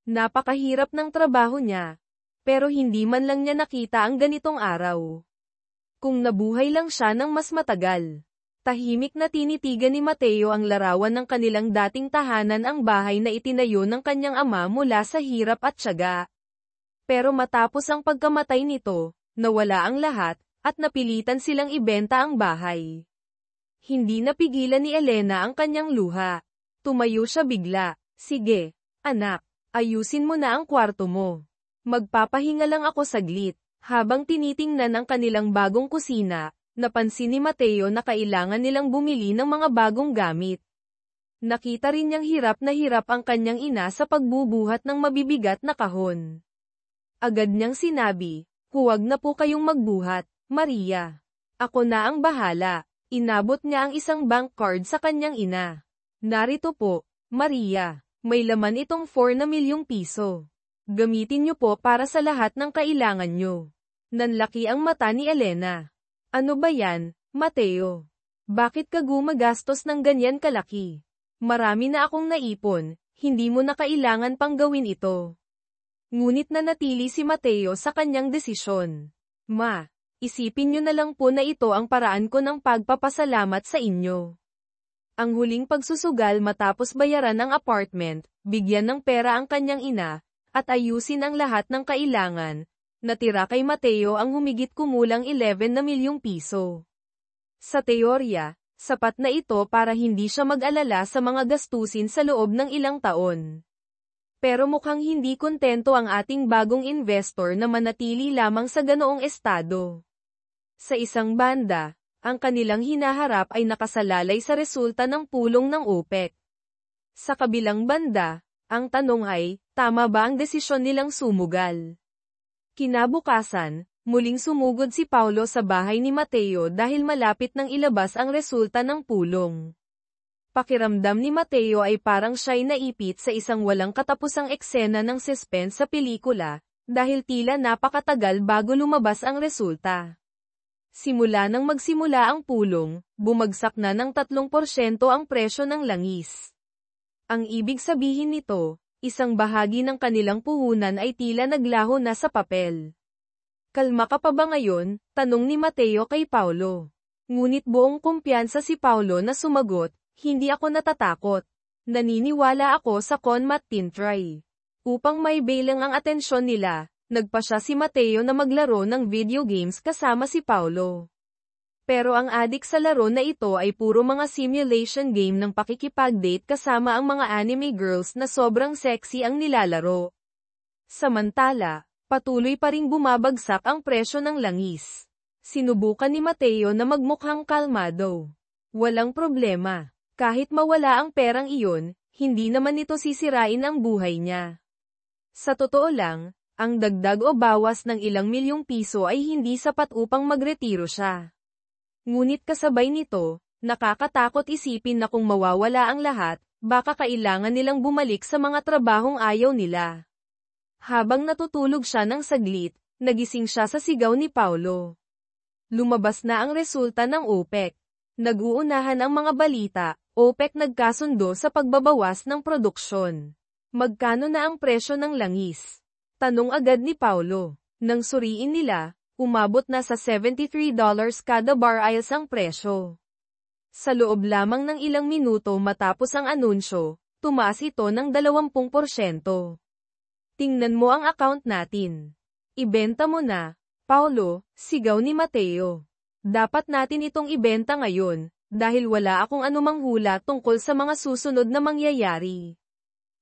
Napakahirap ng trabaho niya. Pero hindi man lang niya nakita ang ganitong araw. Kung nabuhay lang siya ng mas matagal. Tahimik na tinitigan ni Mateo ang larawan ng kanilang dating tahanan, ang bahay na itinayo ng kanyang ama mula sa hirap at tiyaga. Pero matapos ang pagkamatay nito, nawala ang lahat, at napilitan silang ibenta ang bahay. Hindi napigilan ni Elena ang kanyang luha. Tumayo siya bigla. Sige, anak, ayusin mo na ang kwarto mo. Magpapahinga lang ako saglit. Habang tinitingnan ang kanilang bagong kusina, napansin ni Mateo na kailangan nilang bumili ng mga bagong gamit. Nakita rin niyang hirap na hirap ang kanyang ina sa pagbubuhat ng mabibigat na kahon. Agad niyang sinabi, huwag na po kayong magbuhat, Maria. Ako na ang bahala. Inabot niya ang isang bank card sa kanyang ina. Narito po, Maria. May laman itong 4 na milyong piso. Gamitin niyo po para sa lahat ng kailangan niyo. Nanlaki ang mata ni Elena. Ano ba yan, Mateo? Bakit ka gumagastos ng ganyan kalaki? Marami na akong naipon, hindi mo na kailangan pang gawin ito. Ngunit nanatili si Mateo sa kanyang desisyon. Ma, isipin niyo na lang po na ito ang paraan ko ng pagpapasalamat sa inyo. Ang huling pagsusugal matapos bayaran ang apartment, bigyan ng pera ang kanyang ina, at ayusin ang lahat ng kailangan. Natira kay Mateo ang humigit kumulang 11 na milyong piso. Sa teorya, sapat na ito para hindi siya mag-alala sa mga gastusin sa loob ng ilang taon. Pero mukhang hindi kontento ang ating bagong investor na manatili lamang sa ganoong estado. Sa isang banda, ang kanilang hinaharap ay nakasalalay sa resulta ng pulong ng OPEC. Sa kabilang banda, ang tanong ay, tama ba ang desisyon nilang sumugal? Kinabukasan, muling sumugod si Paulo sa bahay ni Mateo dahil malapit nang ilabas ang resulta ng pulong. Pakiramdam ni Mateo ay parang siya'y naipit sa isang walang katapusang eksena ng suspense sa pelikula, dahil tila napakatagal bago lumabas ang resulta. Simula nang magsimula ang pulong, bumagsak na ng 3% ang presyo ng langis. Ang ibig sabihin nito, isang bahagi ng kanilang puhunan ay tila naglaho na sa papel. Kalma ka pa ba ngayon? Tanong ni Mateo kay Paulo. Ngunit buong kumpiyansa si Paulo na sumagot, hindi ako natatakot. Naniniwala ako sa Conmat Tintray. Upang may bailang ang atensyon nila, nagpasya si Mateo na maglaro ng video games kasama si Paulo. Pero ang adik sa laro na ito ay puro mga simulation game ng pakikipag-date kasama ang mga anime girls na sobrang sexy ang nilalaro. Samantala, patuloy pa ring bumabagsak ang presyo ng langis. Sinubukan ni Mateo na magmukhang kalmado. Walang problema. Kahit mawala ang perang iyon, hindi naman ito sisirain ang buhay niya. Sa totoo lang, ang dagdag o bawas ng ilang milyong piso ay hindi sapat upang magretiro siya. Ngunit kasabay nito, nakakatakot isipin na kung mawawala ang lahat, baka kailangan nilang bumalik sa mga trabahong ayaw nila. Habang natutulog siya ng saglit, nagising siya sa sigaw ni Paulo. Lumabas na ang resulta ng OPEC. Nag-uunahan ang mga balita, OPEC nagkasundo sa pagbabawas ng produksyon. Magkano na ang presyo ng langis? Tanong agad ni Paulo. Nang suriin nila, umabot na sa $73 kada barrels ang presyo. Sa loob lamang ng ilang minuto matapos ang anunsyo, tumaas ito ng 20%. Tingnan mo ang account natin. Ibenta mo na, Paulo, sigaw ni Mateo. Dapat natin itong ibenta ngayon, dahil wala akong anumang hula tungkol sa mga susunod na mangyayari.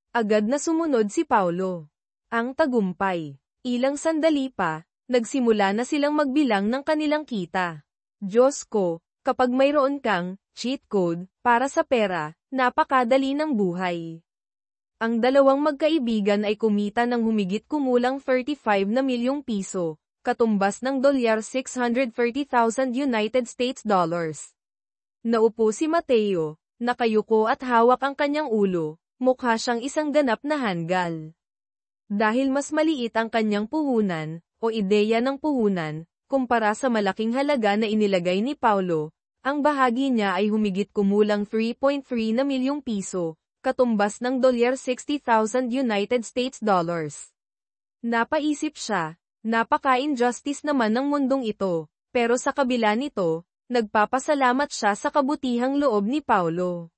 Agad na sumunod si Paulo. Ang tagumpay. Ilang sandali pa, nagsimula na silang magbilang ng kanilang kita. Diyos ko, kapag mayroon kang cheat code para sa pera, napakadali ng buhay. Ang dalawang magkaibigan ay kumita ng humigit kumulang 35 na milyong piso, katumbas ng $630,000 United States dollars. Naupo si Mateo, nakayuko at hawak ang kanyang ulo. Mukha siyang isang ganap na hanggal. Dahil mas maliit ang kanyang puhunan, o ideya ng puhunan, kumpara sa malaking halaga na inilagay ni Paulo, ang bahagi niya ay humigit kumulang 3.3 na milyong piso, katumbas ng $60,000 United States dollars. Napaisip siya, napaka-injustice naman ng mundong ito, pero sa kabila nito, nagpapasalamat siya sa kabutihang loob ni Paulo.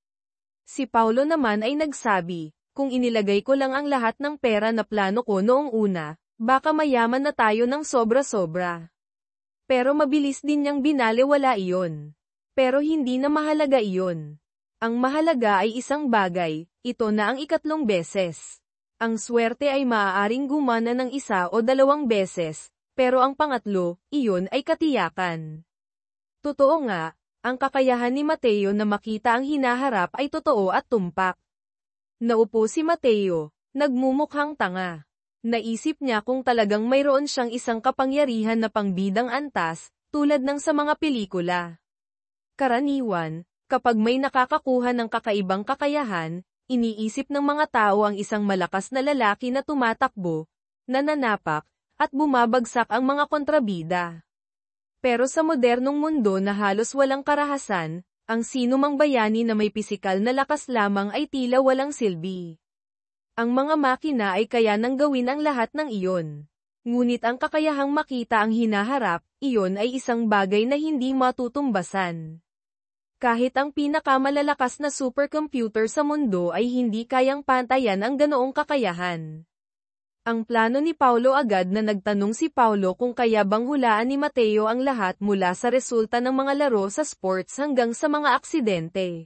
Si Paulo naman ay nagsabi, kung inilagay ko lang ang lahat ng pera na plano ko noong una, baka mayaman na tayo ng sobra-sobra. Pero mabilis din niyang binaliwala iyon. Pero hindi na mahalaga iyon. Ang mahalaga ay isang bagay, ito na ang ikatlong beses. Ang swerte ay maaaring gumana ng isa o dalawang beses, pero ang pangatlo, iyon ay katiyakan. Totoo nga, ang kakayahan ni Mateo na makita ang hinaharap ay totoo at tumpak. Naupo si Mateo, nagmumukhang tanga. Naisip niya kung talagang mayroon siyang isang kapangyarihan na pangbidang antas, tulad ng sa mga pelikula. Karaniwan, kapag may nakakakuha ng kakaibang kakayahan, iniisip ng mga tao ang isang malakas na lalaki na tumatakbo, nananapak, at bumabagsak ang mga kontrabida. Pero sa modernong mundo na halos walang karahasan, ang sinumang bayani na may pisikal na lakas lamang ay tila walang silbi. Ang mga makina ay kaya nang gawin ang lahat ng iyon. Ngunit ang kakayahang makita ang hinaharap, iyon ay isang bagay na hindi matutumbasan. Kahit ang pinakamalalakas na supercomputer sa mundo ay hindi kayang pantayan ang ganoong kakayahan. Ang plano ni Paulo agad na nagtanong si Paulo kung kaya bang hulaan ni Mateo ang lahat mula sa resulta ng mga laro sa sports hanggang sa mga aksidente.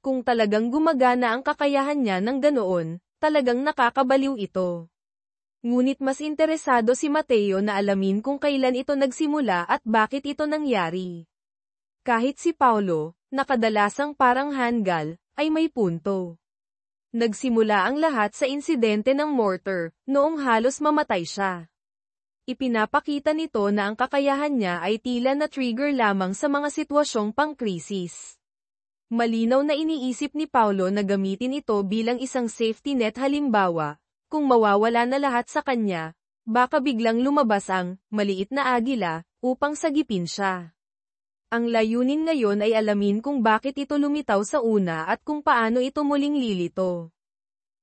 Kung talagang gumagana ang kakayahan niya ng ganoon, talagang nakakabaliw ito. Ngunit mas interesado si Mateo na alamin kung kailan ito nagsimula at bakit ito nangyari. Kahit si Paulo, na kadalasang parang hanggal, ay may punto. Nagsimula ang lahat sa insidente ng mortar, noong halos mamatay siya. Ipinapakita nito na ang kakayahan niya ay tila na trigger lamang sa mga sitwasyong pang-krisis. Malinaw na iniisip ni Paulo na gamitin ito bilang isang safety net halimbawa, kung mawawala na lahat sa kanya, baka biglang lumabas ang maliit na agila upang sagipin siya. Ang layunin ngayon ay alamin kung bakit ito lumitaw sa una at kung paano ito muling lilito.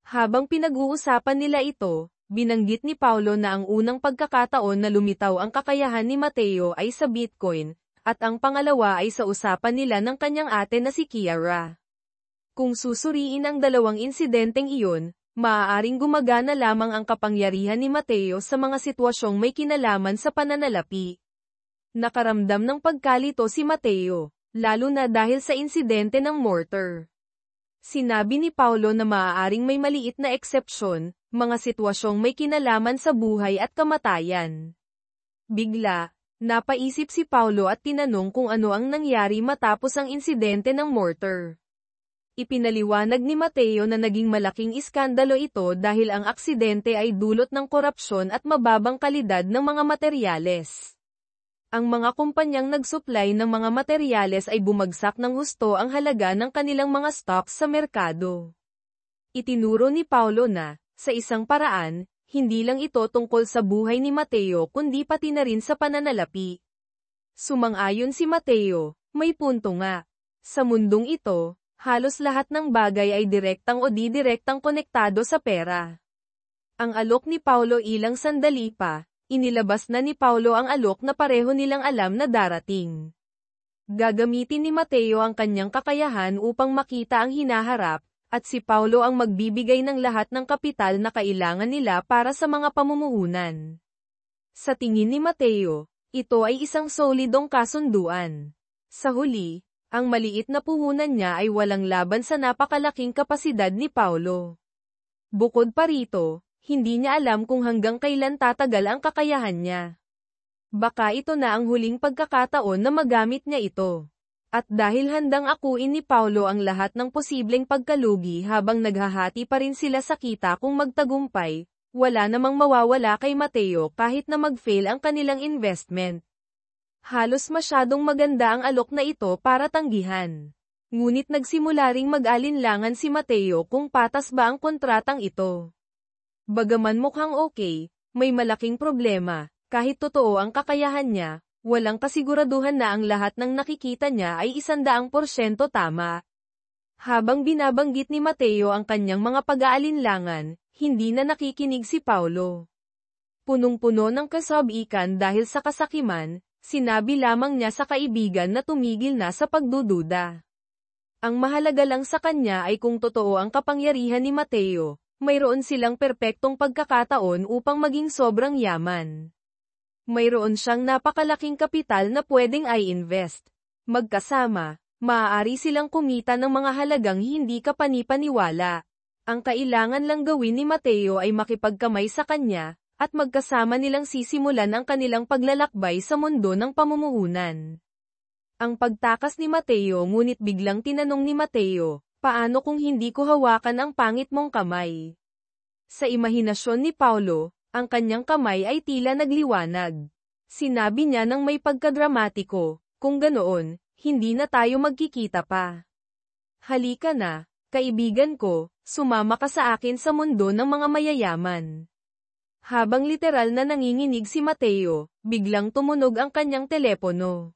Habang pinag-uusapan nila ito, binanggit ni Paulo na ang unang pagkakataon na lumitaw ang kakayahan ni Mateo ay sa Bitcoin, at ang pangalawa ay sa usapan nila ng kanyang ate na si Kiara. Kung susuriin ang dalawang insidenteng iyon, maaaring gumagana lamang ang kapangyarihan ni Mateo sa mga sitwasyong may kinalaman sa pananalapi. Nakaramdam ng pagkalito si Mateo, lalo na dahil sa insidente ng mortar. Sinabi ni Paulo na maaaring may maliit na eksepsyon, mga sitwasyong may kinalaman sa buhay at kamatayan. Bigla, napaisip si Paulo at tinanong kung ano ang nangyari matapos ang insidente ng mortar. Ipinaliwanag ni Mateo na naging malaking iskandalo ito dahil ang aksidente ay dulot ng korupsyon at mababang kalidad ng mga materyales. Ang mga kumpanyang nagsupply ng mga materyales ay bumagsak ng husto ang halaga ng kanilang mga stocks sa merkado. Itinuro ni Paulo na, sa isang paraan, hindi lang ito tungkol sa buhay ni Mateo kundi pati na rin sa pananalapi. Sumang-ayon si Mateo, may punto nga. Sa mundong ito, halos lahat ng bagay ay direktang o di-direktang konektado sa pera. Ang alok ni Paulo ilang sandali pa, inilabas na ni Paulo ang alok na pareho nilang alam na darating. Gagamitin ni Mateo ang kanyang kakayahan upang makita ang hinaharap, at si Paulo ang magbibigay ng lahat ng kapital na kailangan nila para sa mga pamumuhunan. Sa tingin ni Mateo, ito ay isang solidong kasunduan. Sa huli, ang maliit na puhunan niya ay walang laban sa napakalaking kapasidad ni Paulo. Bukod pa rito, hindi niya alam kung hanggang kailan tatagal ang kakayahan niya. Baka ito na ang huling pagkakataon na magamit niya ito. At dahil handang akuin ni Paulo ang lahat ng posibleng pagkalugi habang naghahati pa rin sila sa kita kung magtagumpay, wala namang mawawala kay Mateo kahit na mag-fail ang kanilang investment. Halos masyadong maganda ang alok na ito para tanggihan. Ngunit nagsimula ring mag-alinlangan si Mateo kung patas ba ang kontratang ito. Bagaman mukhang okay, may malaking problema, kahit totoo ang kakayahan niya, walang kasiguraduhan na ang lahat ng nakikita niya ay 100% tama. Habang binabanggit ni Mateo ang kanyang mga pag-aalinlangan, hindi na nakikinig si Paulo. Punong-puno ng kasabikan dahil sa kasakiman, sinabi lamang niya sa kaibigan na tumigil na sa pagdududa. Ang mahalaga lang sa kanya ay kung totoo ang kapangyarihan ni Mateo, mayroon silang perpektong pagkakataon upang maging sobrang yaman. Mayroon siyang napakalaking kapital na pwedeng i-invest. Magkasama, maaari silang kumita ng mga halagang hindi kapanipaniwala. Ang kailangan lang gawin ni Mateo ay makipagkamay sa kanya, at magkasama nilang sisimulan ang kanilang paglalakbay sa mundo ng pamumuhunan. Ang pagtakas ni Mateo ngunit biglang tinanong ni Mateo, paano kung hindi ko hawakan ang pangit mong kamay? Sa imahinasyon ni Paulo, ang kanyang kamay ay tila nagliwanag. Sinabi niya ng may pagkadramatiko, kung ganoon, hindi na tayo magkikita pa. Halika na, kaibigan ko, sumama ka sa akin sa mundo ng mga mayayaman. Habang literal na nanginginig si Mateo, biglang tumunog ang kanyang telepono.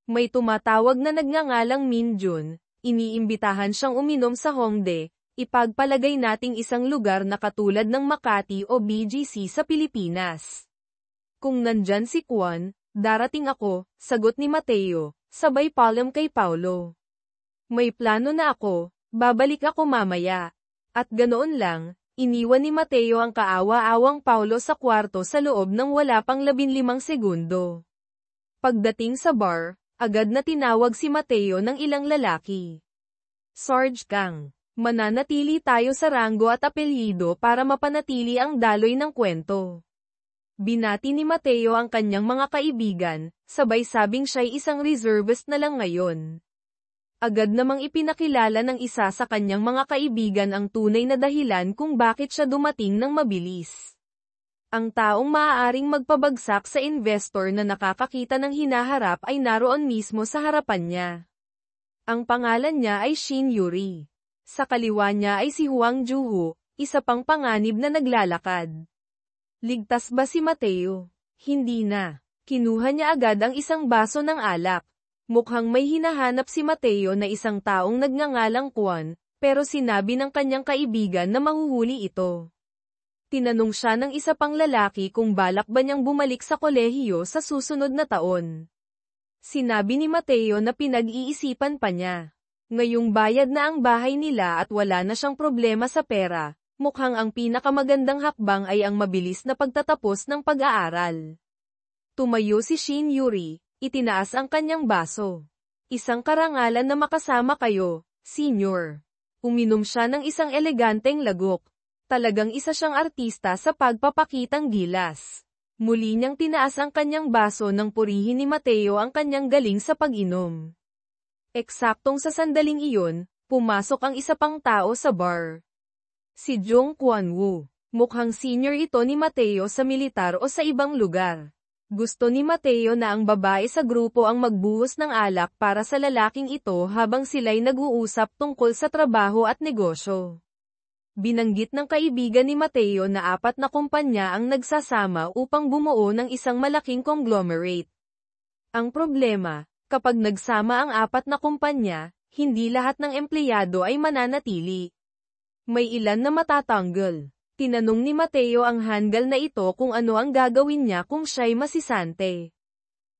May tumatawag na nagngangalang Minjun, iniimbitahan siyang uminom sa Hongdae, ipagpalagay nating isang lugar na katulad ng Makati o BGC sa Pilipinas. Kung nandyan si Juan, darating ako, sagot ni Mateo, sabay paalam kay Paulo. May plano na ako, babalik ako mamaya. At ganoon lang, iniwan ni Mateo ang kaawa-awang Paulo sa kwarto sa loob ng wala pang 15 segundo. Pagdating sa bar, agad na tinawag si Mateo ng ilang lalaki. Sarge Kang, mananatili tayo sa ranggo at apelyido para mapanatili ang daloy ng kwento. Binati ni Mateo ang kanyang mga kaibigan, sabay sabing siya'y isang reservist na lang ngayon. Agad namang ipinakilala ng isa sa kanyang mga kaibigan ang tunay na dahilan kung bakit siya dumating ng mabilis. Ang taong maaaring magpabagsak sa investor na nakakakita ng hinaharap ay naroon mismo sa harapan niya. Ang pangalan niya ay Shin Yuri. Sa kaliwa niya ay si Huang Juhu, isa pang panganib na naglalakad. Ligtas ba si Mateo? Hindi na. Kinuha niya agad ang isang baso ng alak. Mukhang may hinahanap si Mateo na isang taong nagngangalang Juan, pero sinabi ng kanyang kaibigan na mahuhuli ito. Tinanong siya ng isa pang lalaki kung balak ba niyang bumalik sa kolehiyo sa susunod na taon. Sinabi ni Mateo na pinag-iisipan pa niya. Ngayong bayad na ang bahay nila at wala na siyang problema sa pera, mukhang ang pinakamagandang hakbang ay ang mabilis na pagtatapos ng pag-aaral. Tumayo si Shin Yuri. Itinaas ang kanyang baso. Isang karangalan na makasama kayo, Senior. Uminom siya ng isang eleganteng lagok. Talagang isa siyang artista sa pagpapakitang gilas. Muli niyang tinaas ang kanyang baso nang purihin ni Mateo ang kanyang galing sa pag-inom. Eksaktong sa sandaling iyon, Pumasok ang isa pang tao sa bar. Si Jong Kwan-woo. Mukhang senior ito ni Mateo sa militar o sa ibang lugar. Gusto ni Mateo na ang babae sa grupo ang magbuhos ng alak para sa lalaking ito habang sila'y nag-uusap tungkol sa trabaho at negosyo. Binanggit ng kaibigan ni Mateo na 4 na kumpanya ang nagsasama upang bumuo ng isang malaking conglomerate. Ang problema, kapag nagsama ang 4 na kumpanya, hindi lahat ng empleyado ay mananatili. May ilan na matatanggal. Tinanong ni Mateo ang handgal na ito kung ano ang gagawin niya kung siya'y masisante.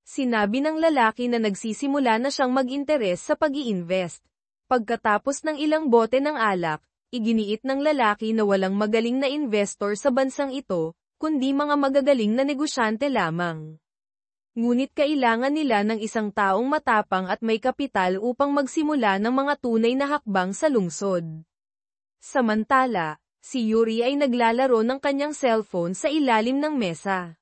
Sinabi ng lalaki na nagsisimula na siyang mag-interes sa pag-i-invest. Pagkatapos ng ilang bote ng alak, iginiit ng lalaki na walang magaling na investor sa bansang ito, kundi mga magagaling na negosyante lamang. Ngunit kailangan nila ng isang taong matapang at may kapital upang magsimula ng mga tunay na hakbang sa lungsod. Samantala, si Yuri ay naglalaro ng kanyang cellphone sa ilalim ng mesa.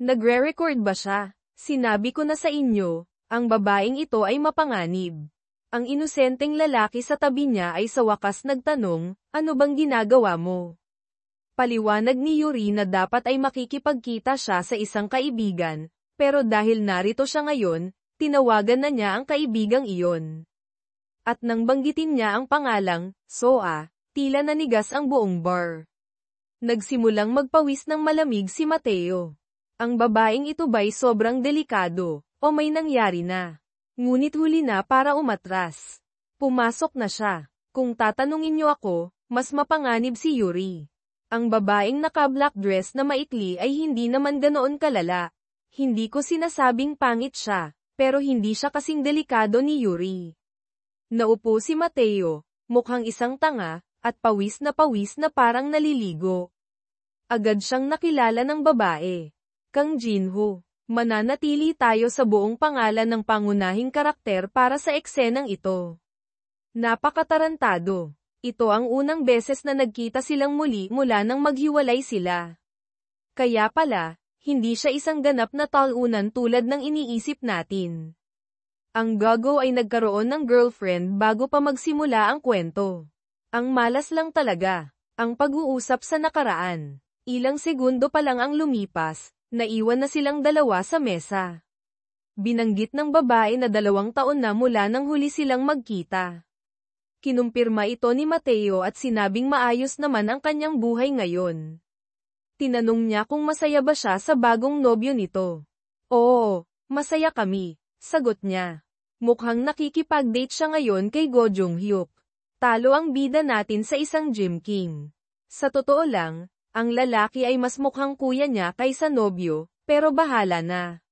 Nagre-record ba siya? Sinabi ko na sa inyo, ang babaeng ito ay mapanganib. Ang inosenteng lalaki sa tabi niya ay sa wakas nagtanong, ano bang ginagawa mo? Paliwanag ni Yuri na dapat ay makikipagkita siya sa isang kaibigan, pero dahil narito siya ngayon, tinawagan na niya ang kaibigang iyon. At nang banggitin niya ang pangalang, Soa, tila nanigas ang buong bar. Nagsimulang magpawis ng malamig si Mateo. Ang babaeng ito ba'y sobrang delikado, o may nangyari na? Ngunit huli na para umatras. Pumasok na siya. Kung tatanungin niyo ako, mas mapanganib si Yuri. Ang babaeng naka-black dress na maikli ay hindi naman ganoon kalala. Hindi ko sinasabing pangit siya, pero hindi siya kasing delikado ni Yuri. Naupo si Mateo, mukhang isang tanga, at pawis na parang naliligo. Agad siyang nakilala ng babae. Kang Jinho, mananatili tayo sa buong pangalan ng pangunahing karakter para sa eksenang ito. Napakatarantado. Ito ang unang beses na nagkita silang muli mula nang maghiwalay sila. Kaya pala, hindi siya isang ganap na talunan tulad ng iniisip natin. Ang gago ay nagkaroon ng girlfriend bago pa magsimula ang kwento. Ang malas lang talaga. Ang pag-uusap sa nakaraan. Ilang segundo pa lang ang lumipas, naiwan na silang dalawa sa mesa. Binanggit ng babae na 2 taon na mula nang huli silang magkita. Kinumpirma ito ni Mateo at sinabing maayos naman ang kanyang buhay ngayon. Tinanong niya kung masaya ba siya sa bagong nobyo nito. Oo, masaya kami, sagot niya. Mukhang nakikipag-date siya ngayon kay Go Jong-hyuk. Talo ang bida natin sa isang gym king. Sa totoo lang, ang lalaki ay mas mukhang kuya niya kaysa nobyo, pero bahala na.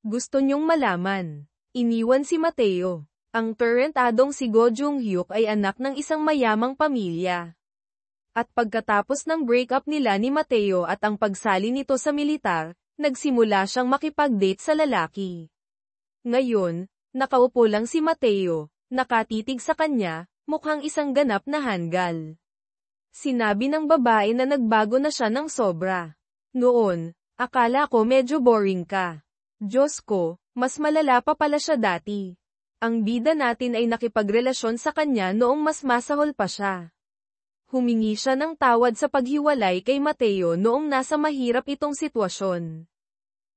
Gusto niyong malaman. Iniwan si Mateo. Ang tarantadong si Go Jong-hyuk ay anak ng isang mayamang pamilya. At pagkatapos ng breakup nila ni Mateo at ang pagsali nito sa militar, nagsimula siyang makipag-date sa lalaki. Ngayon, nakaupo lang si Mateo, nakatitig sa kanya, mukhang isang ganap na handgal. Sinabi ng babae na nagbago na siya ng sobra. Noon, akala ko medyo boring ka. Diyos ko, mas malala pa pala siya dati. Ang bida natin ay nakipagrelasyon sa kanya noong mas masahol pa siya. Humingi siya ng tawad sa paghiwalay kay Mateo noong nasa mahirap itong sitwasyon.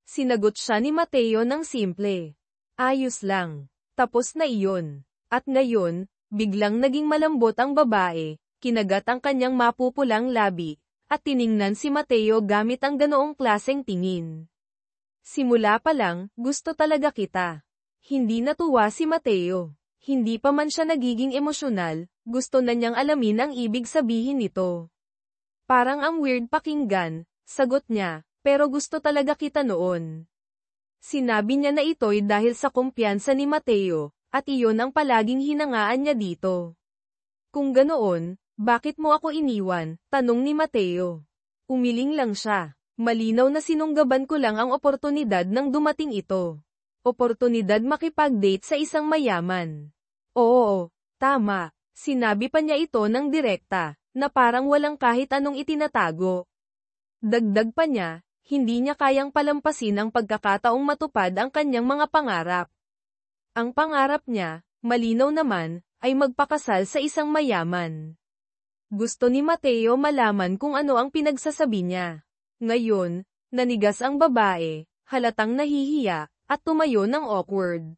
Sinagot siya ni Mateo ng simple. Ayos lang. Tapos na iyon. At ngayon, biglang naging malambot ang babae, kinagat ang kanyang mapupulang labi, at tiningnan si Mateo gamit ang ganoong klaseng tingin. Simula pa lang, gusto talaga kita. Hindi natuwa si Mateo. Hindi pa man siya nagiging emosyonal, gusto na niyang alamin ang ibig sabihin nito. Parang ang weird pakinggan, sagot niya, pero gusto talaga kita noon. Sinabi niya na ito'y dahil sa kumpiyansa ni Mateo, at iyon ang palaging hinangaan niya dito. Kung ganoon, bakit mo ako iniwan? Tanong ni Mateo. Umiling lang siya. Malinaw na sinunggaban ko lang ang oportunidad nang dumating ito. Oportunidad makipag-date sa isang mayaman. Oo, tama. Sinabi pa niya ito ng direkta, na parang walang kahit anong itinatago. Dagdag pa niya, hindi niya kayang palampasin ang pagkakataong matupad ang kanyang mga pangarap. Ang pangarap niya, malinaw naman, ay magpakasal sa isang mayaman. Gusto ni Mateo malaman kung ano ang pinagsasabi niya. Ngayon, nanigas ang babae, halatang nahihiya, at tumayo ng awkward.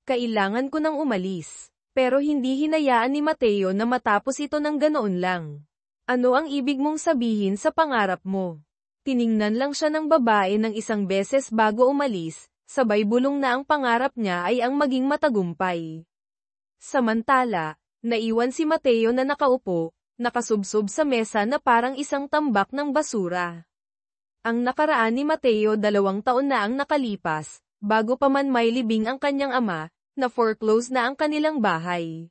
Kailangan ko nang umalis. Pero hindi hinayaan ni Mateo na matapos ito ng ganoon lang. Ano ang ibig mong sabihin sa pangarap mo? Tiningnan lang siya ng babae ng isang beses bago umalis, sabay bulong na ang pangarap niya ay ang maging matagumpay. Samantala, naiwan si Mateo na nakaupo, nakasubsob sa mesa na parang isang tambak ng basura. Ang nakaraan ni Mateo 2 taon na ang nakalipas, bago pa man may libing ang kanyang ama, na foreclose na ang kanilang bahay.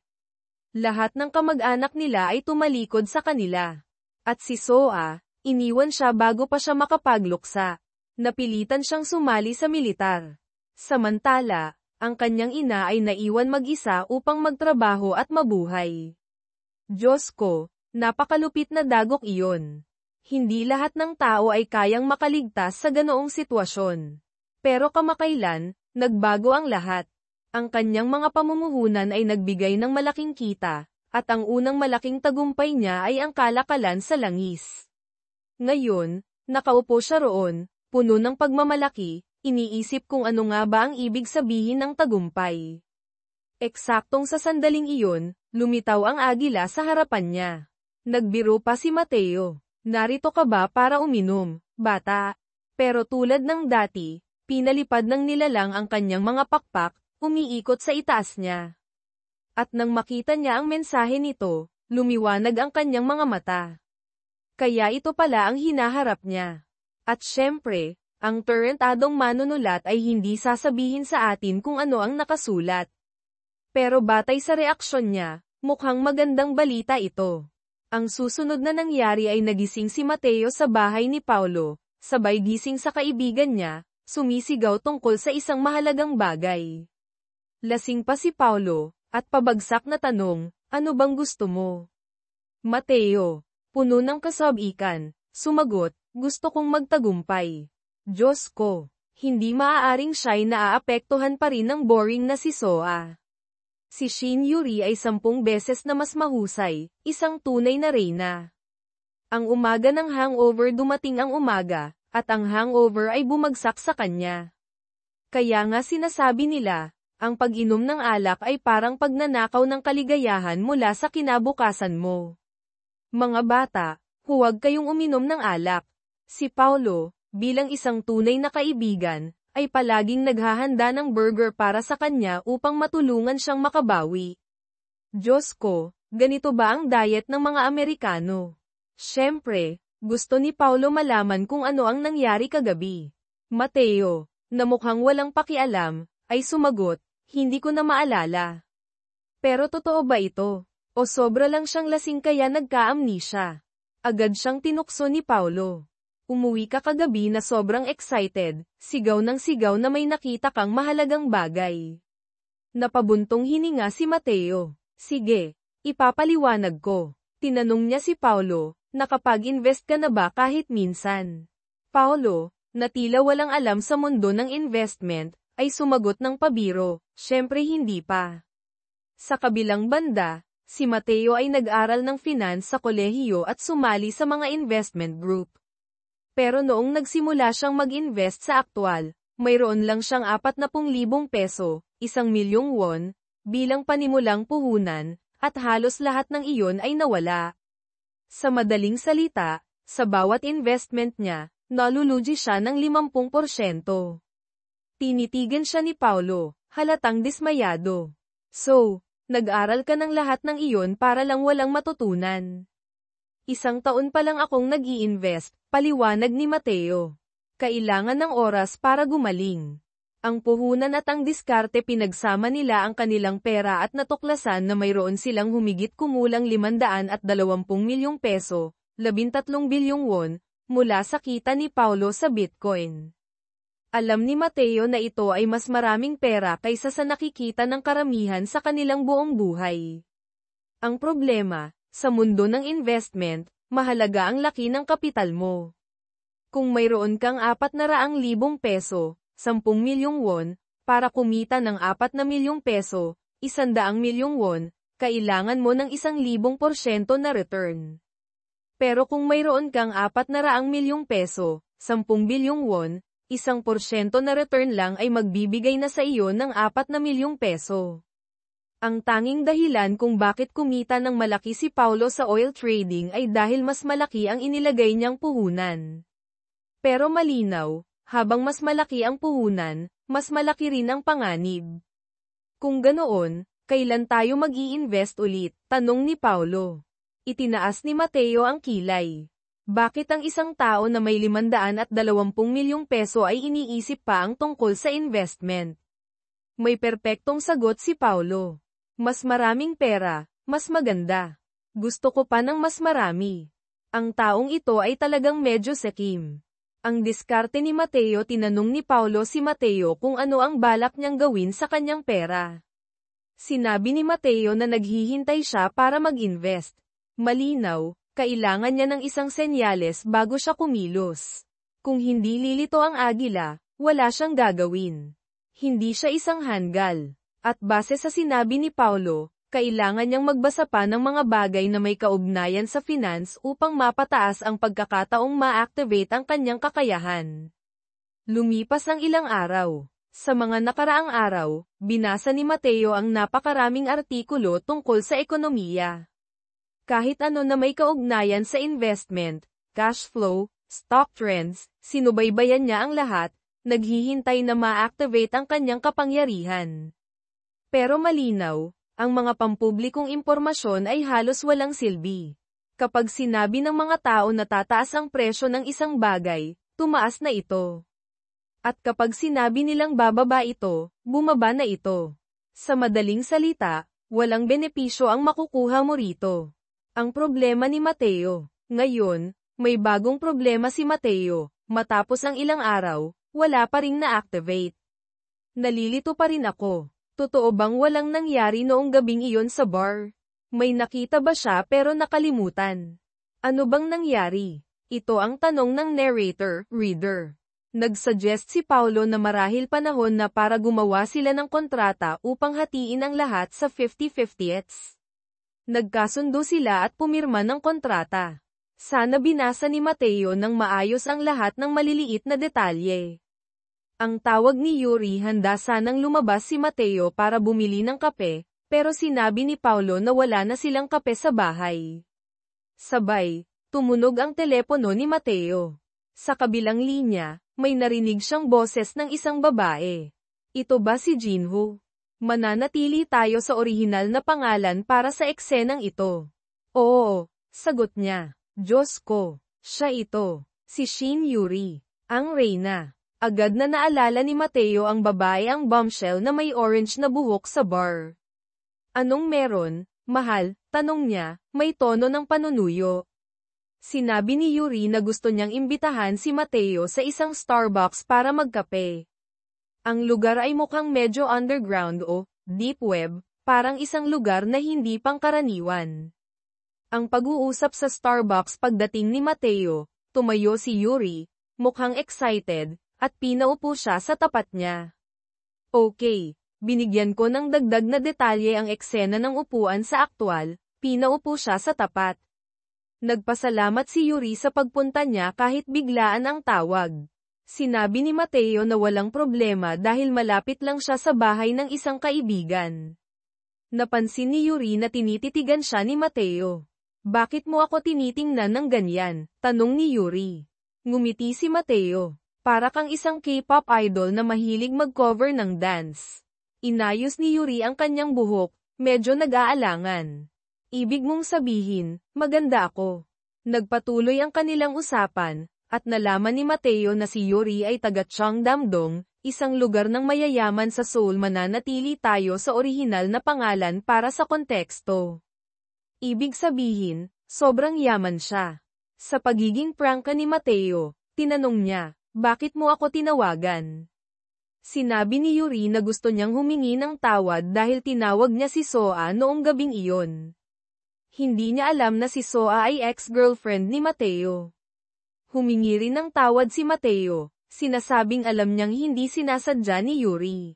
Lahat ng kamag-anak nila ay tumalikod sa kanila. At si Soa, iniwan siya bago pa siya makapagluksa. Napilitan siyang sumali sa militar. Samantala, ang kanyang ina ay naiwan mag-isa upang magtrabaho at mabuhay. Diyos ko, napakalupit na dagok iyon. Hindi lahat ng tao ay kayang makaligtas sa ganoong sitwasyon. Pero kamakailan, nagbago ang lahat. Ang kanyang mga pamumuhunan ay nagbigay ng malaking kita, at ang unang malaking tagumpay niya ay ang kalakalan sa langis. Ngayon, nakaupo siya roon, puno ng pagmamalaki, iniisip kung ano nga ba ang ibig sabihin ng tagumpay. Eksaktong sa sandaling iyon, lumitaw ang agila sa harapan niya. Nagbiro pa si Mateo. Narito ka ba para uminom, bata? Pero tulad ng dati, pinalipad ng nilalang ang kanyang mga pakpak, umiikot sa itaas niya. At nang makita niya ang mensahe nito, lumiwanag ang kanyang mga mata. Kaya ito pala ang hinaharap niya. At syempre, ang tarantadong manunulat ay hindi sasabihin sa atin kung ano ang nakasulat. Pero batay sa reaksyon niya, mukhang magandang balita ito. Ang susunod na nangyari ay nagising si Mateo sa bahay ni Paulo, sabay gising sa kaibigan niya, sumisigaw tungkol sa isang mahalagang bagay. Lasing pa si Paulo, at pabagsak na tanong, ano bang gusto mo? Mateo, puno ng kasabikan, sumagot, gusto kong magtagumpay. Diyos ko, hindi maaaring siya'y naaapektuhan pa rin ng boring na si Soa. Si Shin Yuri ay 10 beses na mas mahusay, isang tunay na reyna. Ang umaga ng hangover dumating ang umaga, at ang hangover ay bumagsak sa kanya. Kaya nga sinasabi nila, ang pag-inom ng alak ay parang pagnanakaw ng kaligayahan mula sa kinabukasan mo. Mga bata, huwag kayong uminom ng alak. Si Paulo, bilang isang tunay na kaibigan, ay palaging naghahanda ng burger para sa kanya upang matulungan siyang makabawi. Diyos ko, ganito ba ang diet ng mga Amerikano? Siyempre, gusto ni Paulo malaman kung ano ang nangyari kagabi. Mateo, na mukhang walang pakialam, ay sumagot, hindi ko na maalala. Pero totoo ba ito? O sobra lang siyang lasing kaya nagka-amnesia? Agad siyang tinukso ni Paulo. Umuwi ka kagabi na sobrang excited, sigaw ng sigaw na may nakita kang mahalagang bagay. Napabuntong hininga si Mateo. Sige, ipapaliwanag ko. Tinanong niya si Paulo, nakapag-invest ka na ba kahit minsan? Paulo, na tila walang alam sa mundo ng investment, ay sumagot ng pabiro, syempre hindi pa. Sa kabilang banda, si Mateo ay nag-aral ng finance sa kolehiyo at sumali sa mga investment group. Pero noong nagsimula siyang mag-invest sa aktwal, mayroon lang siyang 40,000 peso, 1,000,000 won, bilang panimulang puhunan, at halos lahat ng iyon ay nawala. Sa madaling salita, sa bawat investment niya, nalulugi siya ng 50%. Tinitigan siya ni Paulo, halatang dismayado. So, nag-aral ka ng lahat ng iyon para lang walang matutunan. 1 taon pa lang akong nag-i-invest, paliwanag ni Mateo. Kailangan ng oras para gumaling. Ang puhunan at ang diskarte pinagsama nila ang kanilang pera at natuklasan na mayroon silang humigit kumulang 520 milyong peso, 13 bilyong won, mula sa kita ni Paulo sa Bitcoin. Alam ni Mateo na ito ay mas maraming pera kaysa sa nakikita ng karamihan sa kanilang buong buhay. Ang problema, sa mundo ng investment, mahalaga ang laki ng kapital mo. Kung mayroon kang 400,000 peso, 10 milyong won, para kumita ng 4 na milyong peso, 100 milyong won, kailangan mo ng 1,000% na return. Pero kung mayroon kang 400 milyong peso, 10 bilyong won, 1% na return lang ay magbibigay na sa iyo ng 4 na milyong peso. Ang tanging dahilan kung bakit kumita ng malaki si Paulo sa oil trading ay dahil mas malaki ang inilagay niyang puhunan. Pero malinaw, habang mas malaki ang puhunan, mas malaki rin ang panganib. Kung ganoon, kailan tayo mag-i-invest ulit? Tanong ni Paulo. Itinaas ni Mateo ang kilay. Bakit ang isang tao na may 520 milyong peso ay iniisip pa ang tungkol sa investment? May perpektong sagot si Paulo. Mas maraming pera, mas maganda. Gusto ko pa ng mas marami. Ang taong ito ay talagang medyo sekim. Ang diskarte ni Mateo. Tinanong ni Paulo si Mateo kung ano ang balak niyang gawin sa kanyang pera. Sinabi ni Mateo na naghihintay siya para mag-invest. Malinaw, kailangan niya ng isang senyales bago siya kumilos. Kung hindi lilito ang agila, wala siyang gagawin. Hindi siya isang hanggal. At base sa sinabi ni Paulo, kailangan niyang magbasa pa ng mga bagay na may kaugnayan sa finance upang mapataas ang pagkakataong ma-activate ang kanyang kakayahan. Lumipas ang ilang araw. Sa mga nakaraang araw, binasa ni Mateo ang napakaraming artikulo tungkol sa ekonomiya. Kahit ano na may kaugnayan sa investment, cash flow, stock trends, sinubaybayan niya ang lahat, naghihintay na ma-activate ang kanyang kapangyarihan. Pero malinaw, ang mga pampublikong impormasyon ay halos walang silbi. Kapag sinabi ng mga tao na tataas ang presyo ng isang bagay, tumaas na ito. At kapag sinabi nilang bababa ito, bumaba na ito. Sa madaling salita, walang benepisyo ang makukuha mo rito. Ang problema ni Mateo. Ngayon, may bagong problema si Mateo. Matapos ang ilang araw, wala pa ring na-activate. Nalilito pa rin ako. Totoo bang walang nangyari noong gabing iyon sa bar? May nakita ba siya pero nakalimutan? Ano bang nangyari? Ito ang tanong ng narrator, reader. Nagsuggest si Paulo na marahil panahon na para gumawa sila ng kontrata upang hatiin ang lahat sa 50-50ths. Nagkasundo sila at pumirma ng kontrata. Sana binasa ni Mateo ng maayos ang lahat ng maliliit na detalye. Ang tawag ni Yuri, handa sanang lumabas si Mateo para bumili ng kape, pero sinabi ni Paulo na wala na silang kape sa bahay. Sabay, tumunog ang telepono ni Mateo. Sa kabilang linya, may narinig siyang boses ng isang babae. Ito ba si Jinho? Mananatili tayo sa orihinal na pangalan para sa eksenang ito. Oo, sagot niya. Diyos ko, siya ito. Si Shin Yuri, ang reyna. Agad na naalala ni Mateo ang babae, ang bombshell na may orange na buhok sa bar. Anong meron, mahal? Tanong niya, may tono ng panunuyo. Sinabi ni Yuri na gusto niyang imbitahan si Mateo sa isang Starbucks para magkape. Ang lugar ay mukhang medyo underground o deep web, parang isang lugar na hindi pangkaraniwan. Ang pag-uusap sa Starbucks pagdating ni Mateo, tumayo si Yuri, mukhang excited, at pinaupo siya sa tapat niya. Okay, binigyan ko ng dagdag na detalye ang eksena ng upuan sa aktwal, pinaupo siya sa tapat. Nagpasalamat si Yuri sa pagpunta niya kahit biglaan ang tawag. Sinabi ni Mateo na walang problema dahil malapit lang siya sa bahay ng isang kaibigan. Napansin ni Yuri na tinititigan siya ni Mateo. Bakit mo ako tinitingnan ng ganyan? Tanong ni Yuri. Ngumiti si Mateo. Para kang isang K-pop idol na mahilig mag-cover ng dance. Inayos ni Yuri ang kanyang buhok, medyo nag-aalangan. Ibig mong sabihin, maganda ako. Nagpatuloy ang kanilang usapan, at nalaman ni Mateo na si Yuri ay taga Cheongdam-dong, isang lugar ng mayayaman sa Seoul. Mananatili tayo sa orihinal na pangalan para sa konteksto. Ibig sabihin, sobrang yaman siya. Sa pagiging prangka ni Mateo, tinanong niya, bakit mo ako tinawagan? Sinabi ni Yuri na gusto niyang humingi ng tawad dahil tinawag niya si Soa noong gabing iyon. Hindi niya alam na si Soa ay ex-girlfriend ni Mateo. Humingi rin ng tawad si Mateo, sinasabing alam niyang hindi sinasadya ni Yuri.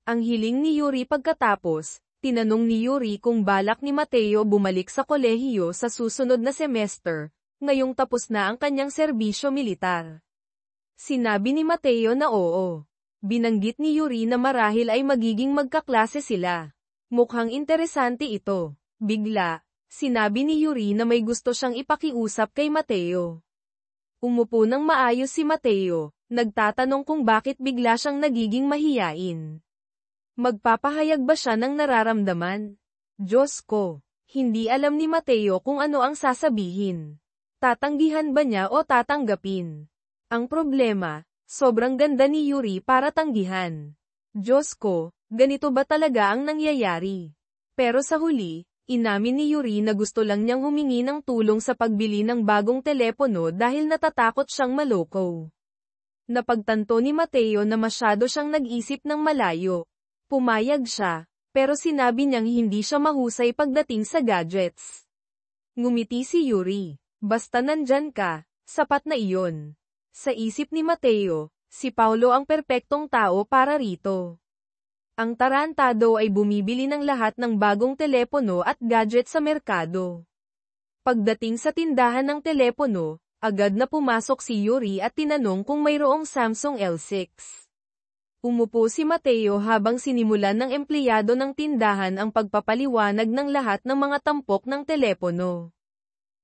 Ang hiling ni Yuri pagkatapos, Tinanong ni Yuri kung balak ni Mateo bumalik sa kolehiyo sa susunod na semester, ngayong tapos na ang kanyang serbisyo militar. Sinabi ni Mateo na oo. Binanggit ni Yuri na marahil ay magiging magkaklase sila. Mukhang interesante ito. Bigla, sinabi ni Yuri na may gusto siyang ipakiusap kay Mateo. Umupo ng maayos si Mateo, nagtatanong kung bakit bigla siyang nagiging mahiyain. Magpapahayag ba siya ng nararamdaman? Diyos ko, hindi alam ni Mateo kung ano ang sasabihin. Tatanggihan ba niya o tatanggapin? Ang problema, sobrang ganda ni Yuri para tanggihan. Diyos ko, ganito ba talaga ang nangyayari? Pero sa huli, inamin ni Yuri na gusto lang niyang humingi ng tulong sa pagbili ng bagong telepono dahil natatakot siyang maloko. Napagtanto ni Mateo na masyado siyang nag-isip ng malayo. Pumayag siya, pero sinabi niyang hindi siya mahusay pagdating sa gadgets. Ngumiti si Yuri. Basta nandyan ka, sapat na iyon. Sa isip ni Mateo, si Paulo ang perpektong tao para rito. Ang tarantado ay bumibili ng lahat ng bagong telepono at gadget sa merkado. Pagdating sa tindahan ng telepono, agad na pumasok si Yuri at tinanong kung mayroong Samsung L6. Umupo si Mateo habang sinimulan ng empleyado ng tindahan ang pagpapaliwanag ng lahat ng mga tampok ng telepono.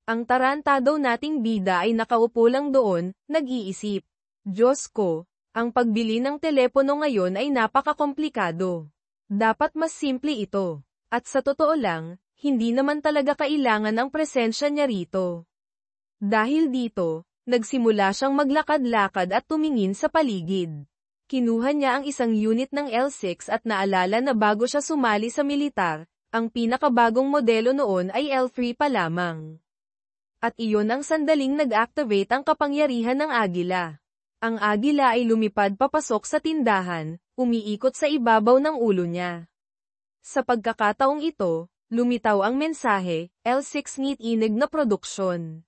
Ang tarantado nating bida ay nakaupo lang doon, nag-iisip. Diyos ko, ang pagbili ng telepono ngayon ay napakakomplikado. Dapat mas simple ito. At sa totoo lang, hindi naman talaga kailangan ang presensya niya rito. Dahil dito, nagsimula siyang maglakad-lakad at tumingin sa paligid. Kinuha niya ang isang unit ng L6 at naalala na bago siya sumali sa militar, ang pinakabagong modelo noon ay L3 pa lamang. At iyon ang sandaling nag-activate ang kapangyarihan ng agila. Ang agila ay lumipad papasok sa tindahan, umiikot sa ibabaw ng ulo niya. Sa pagkakataong ito, lumitaw ang mensahe, L6 ngitig na produksyon.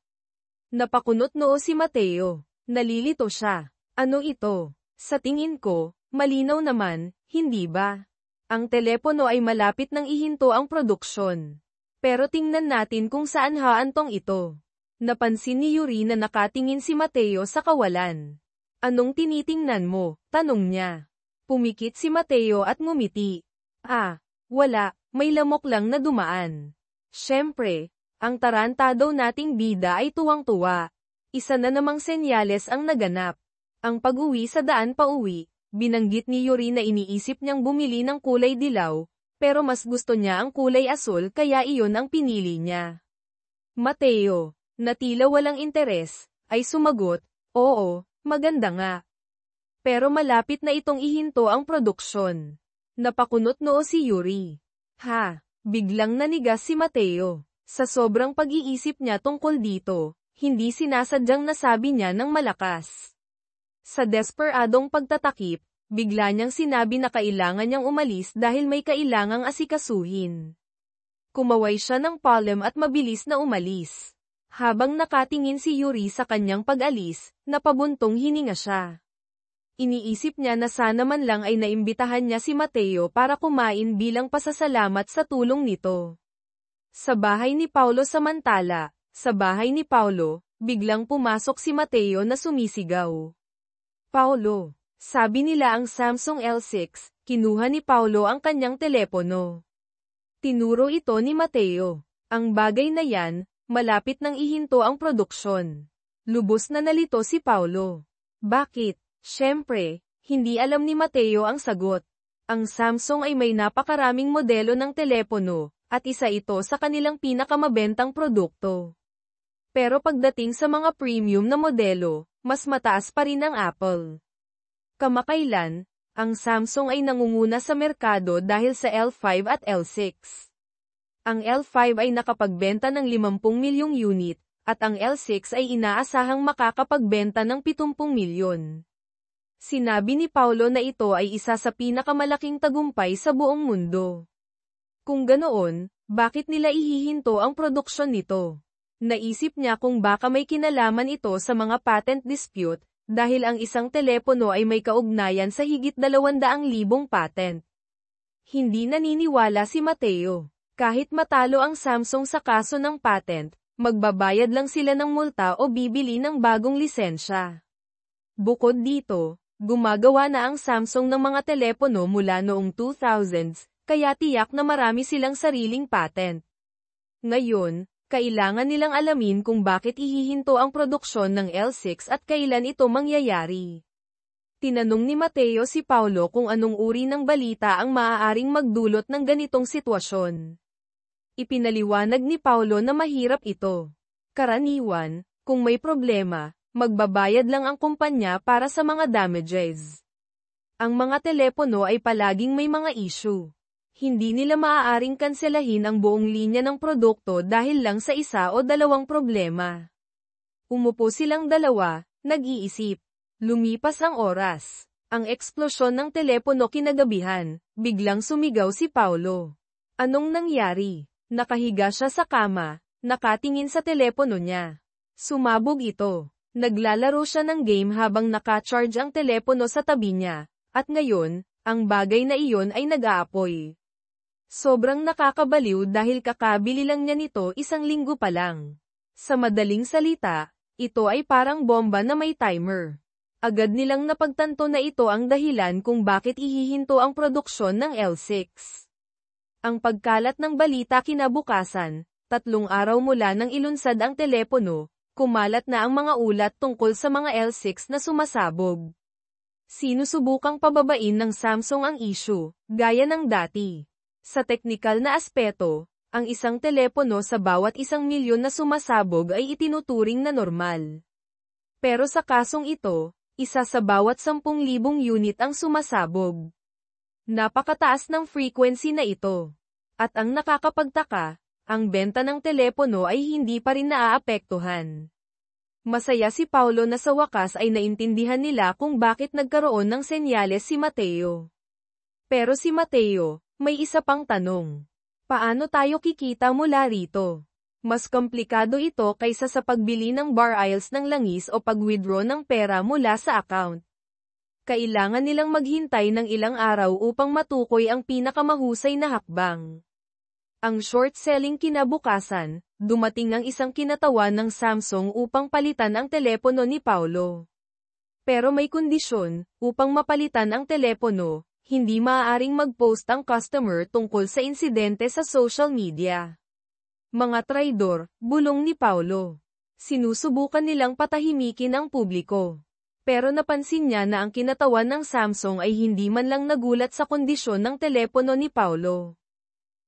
Napakunot noo si Mateo. Nalilito siya. Ano ito? Sa tingin ko, malinaw naman, hindi ba? Ang telepono ay malapit nang ihinto ang produksyon. Pero tingnan natin kung saan haantong ito. Napansin ni Yuri na nakatingin si Mateo sa kawalan. Anong tinitingnan mo? Tanong niya. Pumikit si Mateo at ngumiti. Wala, may lamok lang na dumaan. Siyempre, ang tarantado nating bida ay tuwang-tuwa. Isa na namang senyales ang naganap. Ang pag-uwi sa daan pauwi, binanggit ni Yuri na iniisip niyang bumili ng kulay dilaw, pero mas gusto niya ang kulay asul kaya iyon ang pinili niya. Mateo, na tila walang interes, ay sumagot, oo, maganda nga. Pero malapit na itong ihinto ang produksyon. Napakunot noo si Yuri. Biglang nanigas si Mateo. Sa sobrang pag-iisip niya tungkol dito, hindi sinasadyang nasabi niya ng malakas. Sa desperadong pagtatakip, bigla niyang sinabi na kailangan niyang umalis dahil may kailangang asikasuhin. Kumaway siya ng palem at mabilis na umalis. Habang nakatingin si Yuri sa kanyang pag-alis, napabuntong hininga siya. Iniisip niya na sana man lang ay naimbitahan niya si Mateo para kumain bilang pasasalamat sa tulong nito. Sa bahay ni Paulo samantala, sa bahay ni Paulo, biglang pumasok si Mateo na sumisigaw. Paulo, sabi nila ang Samsung L6, kinuha ni Paulo ang kanyang telepono. Tinuro ito ni Mateo. Ang bagay na yan, malapit nang ihinto ang produksyon. Lubos na nalito si Paulo. Bakit? Siyempre, hindi alam ni Mateo ang sagot. Ang Samsung ay may napakaraming modelo ng telepono, at isa ito sa kanilang pinakamabentang produkto. Pero pagdating sa mga premium na modelo, mas mataas pa rin ang Apple. Kamakailan, ang Samsung ay nangunguna sa merkado dahil sa L5 at L6. Ang L5 ay nakapagbenta ng 50 milyong unit, at ang L6 ay inaasahang makakapagbenta ng 70 milyon. Sinabi ni Paulo na ito ay isa sa pinakamalaking tagumpay sa buong mundo. Kung ganoon, bakit nila ihihinto ang produksyon nito? Naisip niya kung baka may kinalaman ito sa mga patent dispute, dahil ang isang telepono ay may kaugnayan sa higit 200,000 patent. Hindi naniniwala si Mateo. Kahit matalo ang Samsung sa kaso ng patent, magbabayad lang sila ng multa o bibili ng bagong lisensya. Bukod dito, gumagawa na ang Samsung ng mga telepono mula noong 2000s, kaya tiyak na marami silang sariling patent. Ngayon, kailangan nilang alamin kung bakit ihihinto ang produksyon ng L6 at kailan ito mangyayari. Tinanong ni Mateo si Paulo kung anong uri ng balita ang maaaring magdulot ng ganitong sitwasyon. Ipinaliwanag ni Paulo na mahirap ito. Karaniwan, kung may problema, magbabayad lang ang kumpanya para sa mga damages. Ang mga telepono ay palaging may mga issue. Hindi nila maaaring kanselahin ang buong linya ng produkto dahil lang sa isa o dalawang problema. Umupo silang dalawa, nag-iisip. Lumipas ang oras. Ang eksplosyon ng telepono kinagabihan, biglang sumigaw si Paulo. Anong nangyari? Nakahiga siya sa kama, nakatingin sa telepono niya. Sumabog ito. Naglalaro siya ng game habang naka-charge ang telepono sa tabi niya, at ngayon, ang bagay na iyon ay nag-aapoy. Sobrang nakakabaliw dahil kakabili lang niya nito 1 linggo pa lang. Sa madaling salita, ito ay parang bomba na may timer. Agad nilang napagtanto na ito ang dahilan kung bakit ihihinto ang produksyon ng L6. Ang pagkalat ng balita kinabukasan, 3 araw mula nang ilunsad ang telepono, kumalat na ang mga ulat tungkol sa mga L6 na sumasabog. Sinusubukang pababain ng Samsung ang issue, gaya ng dati. Sa teknikal na aspeto, ang isang telepono sa bawat 1 milyon na sumasabog ay itinuturing na normal. Pero sa kasong ito, isa sa bawat 10,000 unit ang sumasabog. Napakataas ng frequency na ito. At ang nakakapagtaka, ang benta ng telepono ay hindi pa rin naaapektuhan. Masaya si Paulo na sa wakas ay naintindihan nila kung bakit nagkaroon ng senyales si Mateo. Pero si Mateo, may isa pang tanong. Paano tayo kikita mula rito? Mas komplikado ito kaysa sa pagbili ng bar aisles ng langis o pag-withdraw ng pera mula sa account. Kailangan nilang maghintay ng ilang araw upang matukoy ang pinakamahusay na hakbang. Ang short-selling kinabukasan, dumating ang isang kinatawan ng Samsung upang palitan ang telepono ni Paulo. Pero may kondisyon, upang mapalitan ang telepono, hindi maaaring mag-post ang customer tungkol sa insidente sa social media. Mga traidor, bulong ni Paulo. Sinusubukan nilang patahimikin ang publiko. Pero napansin niya na ang kinatawan ng Samsung ay hindi man lang nagulat sa kondisyon ng telepono ni Paulo.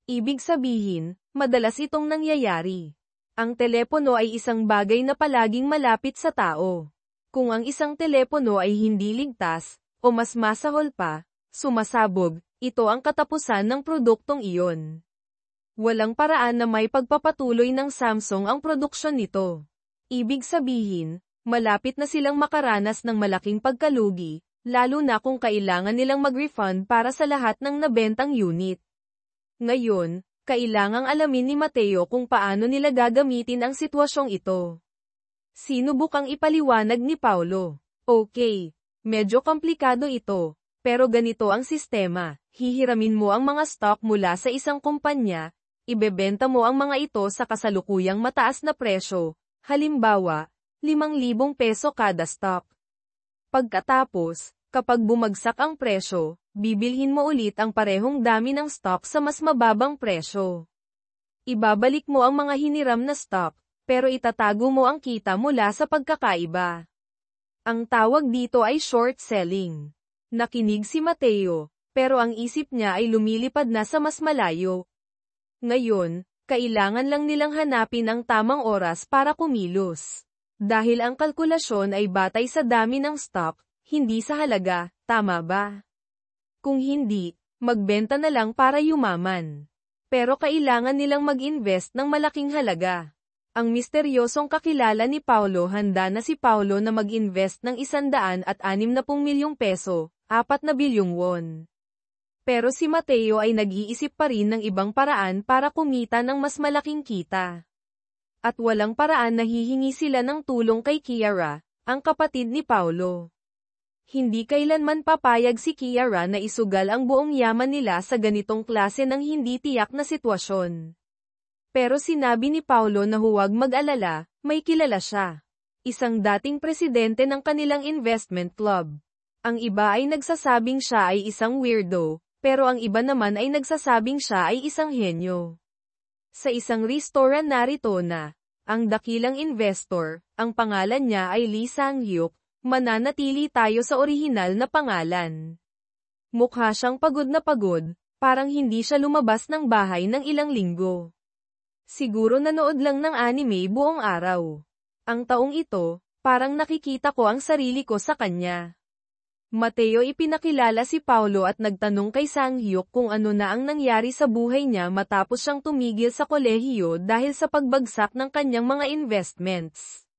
Ibig sabihin, madalas itong nangyayari. Ang telepono ay isang bagay na palaging malapit sa tao. Kung ang isang telepono ay hindi ligtas, o mas masahol pa, sumasabog, ito ang katapusan ng produktong iyon. Walang paraan na may pagpapatuloy ng Samsung ang produksyon nito. Ibig sabihin, malapit na silang makaranas ng malaking pagkalugi, lalo na kung kailangan nilang mag-refund para sa lahat ng nabentang unit. Ngayon, kailangang alamin ni Mateo kung paano nila gagamitin ang sitwasyong ito. Sinubukang ipaliwanag ni Paulo. Okay, medyo komplikado ito, pero ganito ang sistema. Hihiramin mo ang mga stock mula sa isang kumpanya, ibebenta mo ang mga ito sa kasalukuyang mataas na presyo, halimbawa, 5,000 peso kada stock. Pagkatapos, kapag bumagsak ang presyo, bibilhin mo ulit ang parehong dami ng stock sa mas mababang presyo. Ibabalik mo ang mga hiniram na stock, pero itatago mo ang kita mula sa pagkakaiba. Ang tawag dito ay short selling. Nakinig si Mateo, pero ang isip niya ay lumilipad na sa mas malayo. Ngayon, kailangan lang nilang hanapin ang tamang oras para kumilos. Dahil ang kalkulasyon ay batay sa dami ng stock, hindi sa halaga, tama ba? Kung hindi, magbenta na lang para yumaman. Pero kailangan nilang mag-invest ng malaking halaga. Ang misteryosong kakilala ni Paulo, handa na si Paulo na mag-invest ng 160 milyong peso, 4 na bilyong won. Pero si Mateo ay nag-iisip pa rin ng ibang paraan para kumita ng mas malaking kita. At walang paraan na hihingi sila ng tulong kay Kiara, ang kapatid ni Paulo. Hindi kailanman papayag si Kiara na isugal ang buong yaman nila sa ganitong klase ng hindi tiyak na sitwasyon. Pero sinabi ni Paulo na huwag mag-alala, may kilala siya. Isang dating presidente ng kanilang investment club. Ang iba ay nagsasabing siya ay isang weirdo, pero ang iba naman ay nagsasabing siya ay isang henyo. Sa isang restaurant narito na, ang dakilang investor, ang pangalan niya ay Lee Sang-hyuk, mananatili tayo sa orihinal na pangalan. Mukha siyang pagod na pagod, parang hindi siya lumabas ng bahay ng ilang linggo. Siguro nanood lang ng anime buong araw. Ang taong ito, parang nakikita ko ang sarili ko sa kanya. Mateo ipinakilala si Paulo at nagtanong kay Sang-hyuk kung ano na ang nangyari sa buhay niya matapos siyang tumigil sa kolehiyo dahil sa pagbagsak ng kanyang mga investments.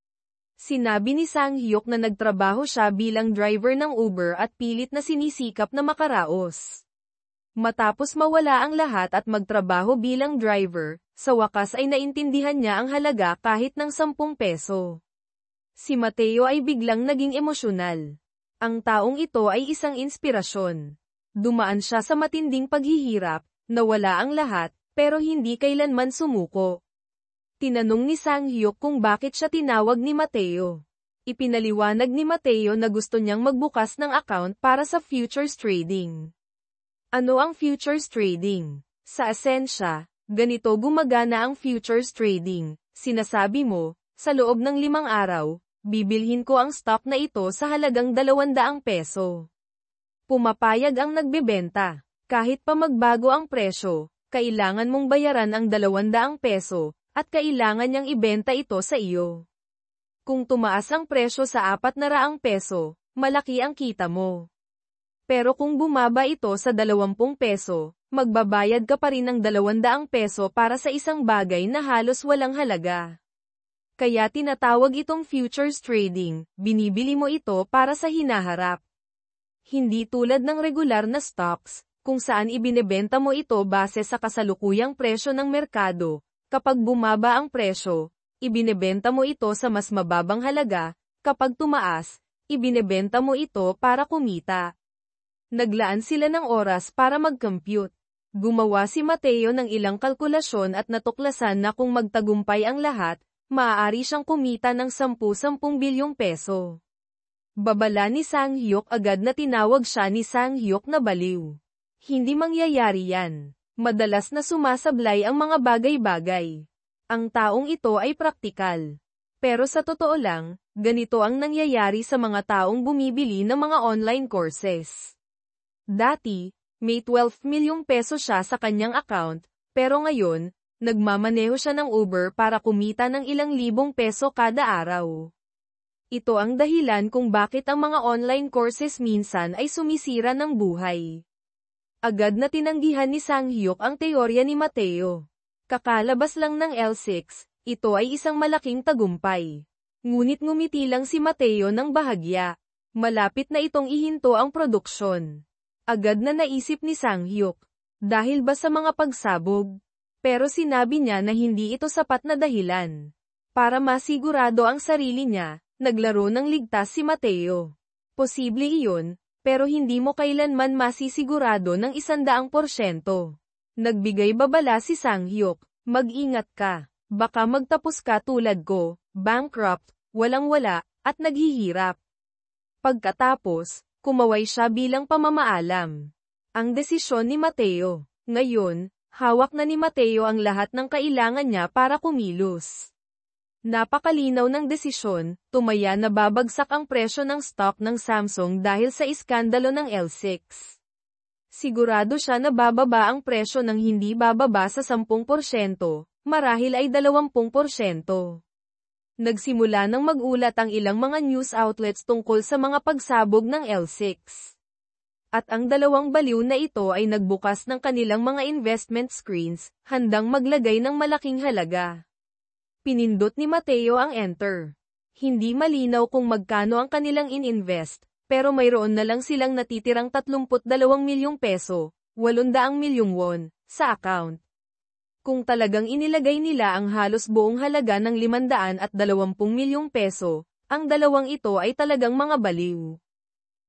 Sinabi ni Sang-hyuk na nagtrabaho siya bilang driver ng Uber at pilit na sinisikap na makaraos. Matapos mawala ang lahat at magtrabaho bilang driver, sa wakas ay naintindihan niya ang halaga kahit ng 10 peso. Si Mateo ay biglang naging emosyonal. Ang taong ito ay isang inspirasyon. Dumaan siya sa matinding paghihirap, nawala ang lahat, pero hindi kailanman sumuko. Tinanong ni Sang-hyuk kung bakit siya tinawag ni Mateo. Ipinaliwanag ni Mateo na gusto niyang magbukas ng account para sa futures trading. Ano ang futures trading? Sa esensya, ganito gumagana ang futures trading. Sinasabi mo, sa loob ng 5 araw, bibilhin ko ang stock na ito sa halagang 200 peso. Pumapayag ang nagbebenta. Kahit pa magbago ang presyo, kailangan mong bayaran ang 200 peso, at kailangan niyang ibenta ito sa iyo. Kung tumaas ang presyo sa 400 peso, malaki ang kita mo. Pero kung bumaba ito sa 20 peso, magbabayad ka pa rin ng 200 peso para sa isang bagay na halos walang halaga. Kaya tinatawag itong futures trading, binibili mo ito para sa hinaharap. Hindi tulad ng regular na stocks, kung saan ibinebenta mo ito base sa kasalukuyang presyo ng merkado. Kapag bumaba ang presyo, ibinebenta mo ito sa mas mababang halaga, kapag tumaas, ibinebenta mo ito para kumita. Naglaan sila ng oras para mag-compute. Gumawa si Mateo ng ilang kalkulasyon at natuklasan na kung magtagumpay ang lahat, maaari siyang kumita ng 10 bilyong peso. Babala ni Sang-hyuk agad na tinawag siya ni Sang-hyuk na baliw. Hindi mangyayari yan. Madalas na sumasablay ang mga bagay-bagay. Ang taong ito ay praktikal. Pero sa totoo lang, ganito ang nangyayari sa mga taong bumibili ng mga online courses. Dati, may 12 milyong peso siya sa kanyang account, pero ngayon, nagmamaneho siya ng Uber para kumita ng ilang libong peso kada araw. Ito ang dahilan kung bakit ang mga online courses minsan ay sumisira ng buhay. Agad na tinanggihan ni Sang-hyuk ang teorya ni Mateo. Kakalabas lang ng L6, ito ay isang malaking tagumpay. Ngunit ngumiti lang si Mateo ng bahagya. Malapit na itong ihinto ang produksyon. Agad na naisip ni Sang-hyuk. Dahil ba sa mga pagsabog? Pero sinabi niya na hindi ito sapat na dahilan. Para masigurado ang sarili niya, naglaro ng ligtas si Mateo. Posible iyon, pero hindi mo kailanman masisigurado ng 100%. Nagbigay babala si Sang-hyuk, mag-ingat ka, baka magtapos ka tulad ko, bankrupt, walang-wala, at naghihirap. Pagkatapos, kumaway siya bilang pamamaalam. Ang desisyon ni Mateo. Ngayon, hawak na ni Mateo ang lahat ng kailangan niya para kumilos. Napakalinaw ng desisyon, tumaya na babagsak ang presyo ng stock ng Samsung dahil sa iskandalo ng L6. Sigurado siya na bababa ang presyo ng hindi bababa sa 10%, marahil ay 20%. Nagsimula nang mag-ulat ang ilang mga news outlets tungkol sa mga pagsabog ng L6. At ang dalawang baliw na ito ay nagbukas ng kanilang mga investment screens, handang maglagay ng malaking halaga. Pinindot ni Mateo ang enter. Hindi malinaw kung magkano ang kanilang in-invest, pero mayroon na lang silang natitirang 32 milyong peso, 800 milyong won, sa account. Kung talagang inilagay nila ang halos buong halaga ng 520 milyong peso, ang dalawang ito ay talagang mga baliw.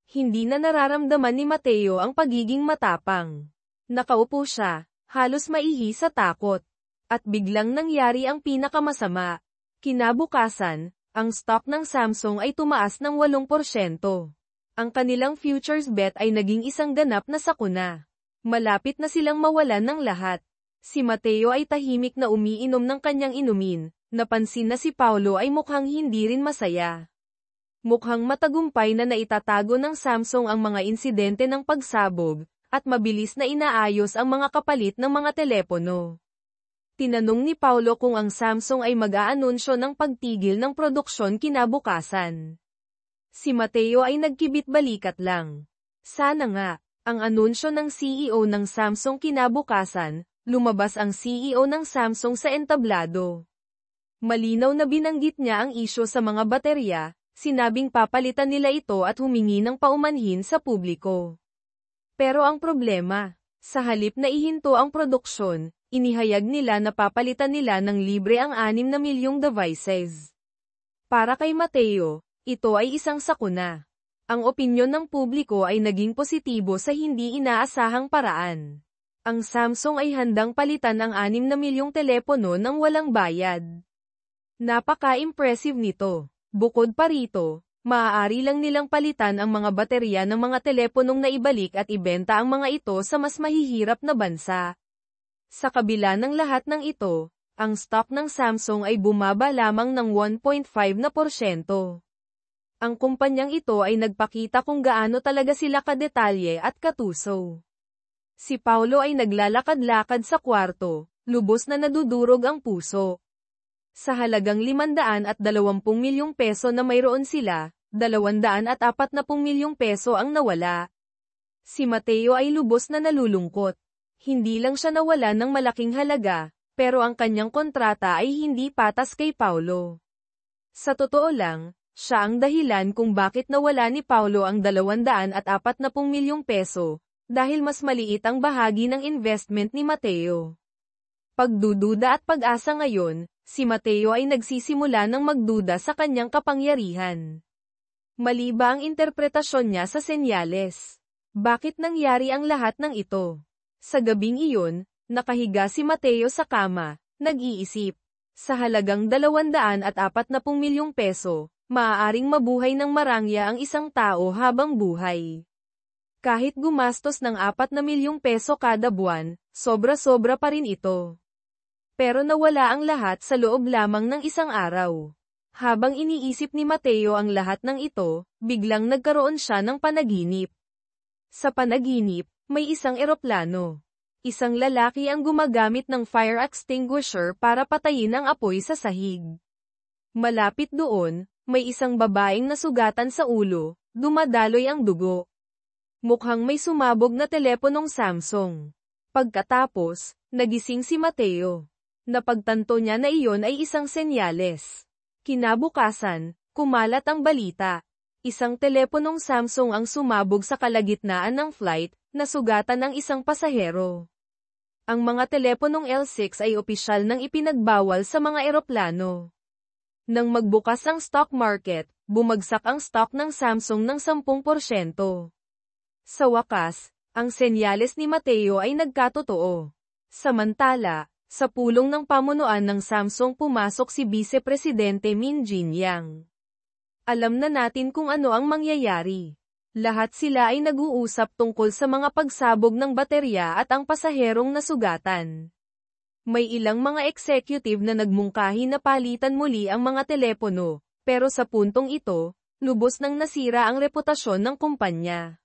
Hindi na nararamdaman ni Mateo ang pagiging matapang. Nakaupo siya, halos maihi sa takot. At biglang nangyari ang pinakamasama. Kinabukasan, ang stock ng Samsung ay tumaas ng 8%. Ang kanilang futures bet ay naging isang ganap na sakuna. Malapit na silang mawalan ng lahat. Si Mateo ay tahimik na umiinom ng kanyang inumin. Napansin na si Paulo ay mukhang hindi rin masaya. Mukhang matagumpay na naitatago ng Samsung ang mga insidente ng pagsabog, at mabilis na inaayos ang mga kapalit ng mga telepono. Tinanong ni Paulo kung ang Samsung ay mag-aanunsyo ng pagtigil ng produksyon kinabukasan. Si Mateo ay nagkibit-balikat lang. Sana nga, ang anunsyo ng CEO ng Samsung kinabukasan, lumabas ang CEO ng Samsung sa entablado. Malinaw na binanggit niya ang isyu sa mga baterya, sinabing papalitan nila ito at humingi ng paumanhin sa publiko. Pero ang problema, sa halip na ihinto ang produksyon, inihayag nila na papalitan nila ng libre ang 6 na milyong devices. Para kay Mateo, ito ay isang sakuna. Ang opinyon ng publiko ay naging positibo sa hindi inaasahang paraan. Ang Samsung ay handang palitan ang 6 na milyong telepono ng walang bayad. Napaka-impressive nito. Bukod pa rito, maaari lang nilang palitan ang mga baterya ng mga teleponong naibalik at ibenta ang mga ito sa mas mahihirap na bansa. Sa kabila ng lahat ng ito, ang stock ng Samsung ay bumaba lamang ng 1.5%. Ang kumpanyang ito ay nagpakita kung gaano talaga sila kadetalye at katuso. Si Paulo ay naglalakad-lakad sa kwarto, lubos na nadudurog ang puso. Sa halagang 520 milyong peso na mayroon sila, 240 milyong peso ang nawala. Si Mateo ay lubos na nalulungkot. Hindi lang siya nawala ng malaking halaga, pero ang kanyang kontrata ay hindi patas kay Paulo. Sa totoo lang, siya ang dahilan kung bakit nawala ni Paulo ang 240 milyong peso, dahil mas maliit ang bahagi ng investment ni Mateo. Pagdududa at pag-asa ngayon, si Mateo ay nagsisimula ng magduda sa kanyang kapangyarihan. Mali ba ang interpretasyon niya sa senyales? Bakit nangyari ang lahat ng ito? Sa gabing iyon, nakahiga si Mateo sa kama, nag-iisip. Sa halagang 240 milyong peso, maaaring mabuhay ng marangya ang isang tao habang buhay. Kahit gumastos ng 4 na milyong peso kada buwan, sobra-sobra pa rin ito. Pero nawala ang lahat sa loob lamang ng isang araw. Habang iniisip ni Mateo ang lahat ng ito, biglang nagkaroon siya ng panaginip. Sa panaginip, may isang eroplano. Isang lalaki ang gumagamit ng fire extinguisher para patayin ang apoy sa sahig. Malapit doon, may isang babaeng nasugatan sa ulo, dumadaloy ang dugo. Mukhang may sumabog na teleponong Samsung. Pagkatapos, nagising si Mateo. Napagtanto niya na iyon ay isang senyales. Kinabukasan, kumalat ang balita. Isang teleponong Samsung ang sumabog sa kalagitnaan ng flight, nasugatan ang isang pasahero. Ang mga teleponong L6 ay opisyal nang ipinagbawal sa mga eroplano. Nang magbukas ang stock market, bumagsak ang stock ng Samsung ng 10%. Sa wakas, ang senyales ni Mateo ay nagkatotoo. Samantala, sa pulong ng pamunuan ng Samsung pumasok si Vice Presidente Min Jinyang. Alam na natin kung ano ang mangyayari. Lahat sila ay nag-uusap tungkol sa mga pagsabog ng baterya at ang pasaherong nasugatan. May ilang mga executive na nagmungkahi na palitan muli ang mga telepono, pero sa puntong ito, lubos nang nasira ang reputasyon ng kumpanya.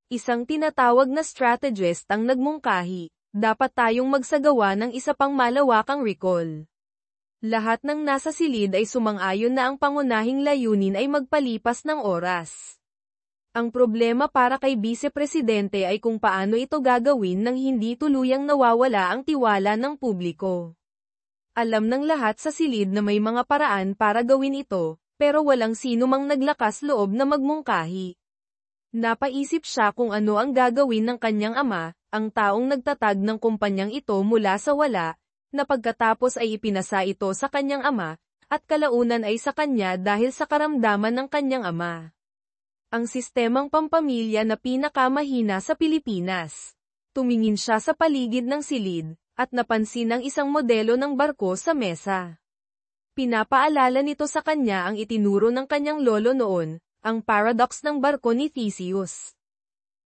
Isang tinatawag na strategist ang nagmungkahi. Dapat tayong magsagawa ng isa pang malawakang recall. Lahat ng nasa silid ay sumang-ayon na ang pangunahing layunin ay magpalipas ng oras. Ang problema para kay Vice Presidente ay kung paano ito gagawin nang hindi tuluyang nawawala ang tiwala ng publiko. Alam ng lahat sa silid na may mga paraan para gawin ito, pero walang sino mang naglakas loob na magmungkahi. Napaisip siya kung ano ang gagawin ng kanyang ama, ang taong nagtatag ng kumpanyang ito mula sa wala, na pagkatapos ay ipinasa ito sa kanyang ama, at kalaunan ay sa kanya dahil sa karamdaman ng kanyang ama. ang sistemang pampamilya na pinakamahina sa Pilipinas. Tumingin siya sa paligid ng silid, at napansin ang isang modelo ng barko sa mesa. Pinapaalala nito sa kanya ang itinuro ng kanyang lolo noon, ang paradox ng barko ni Theseus.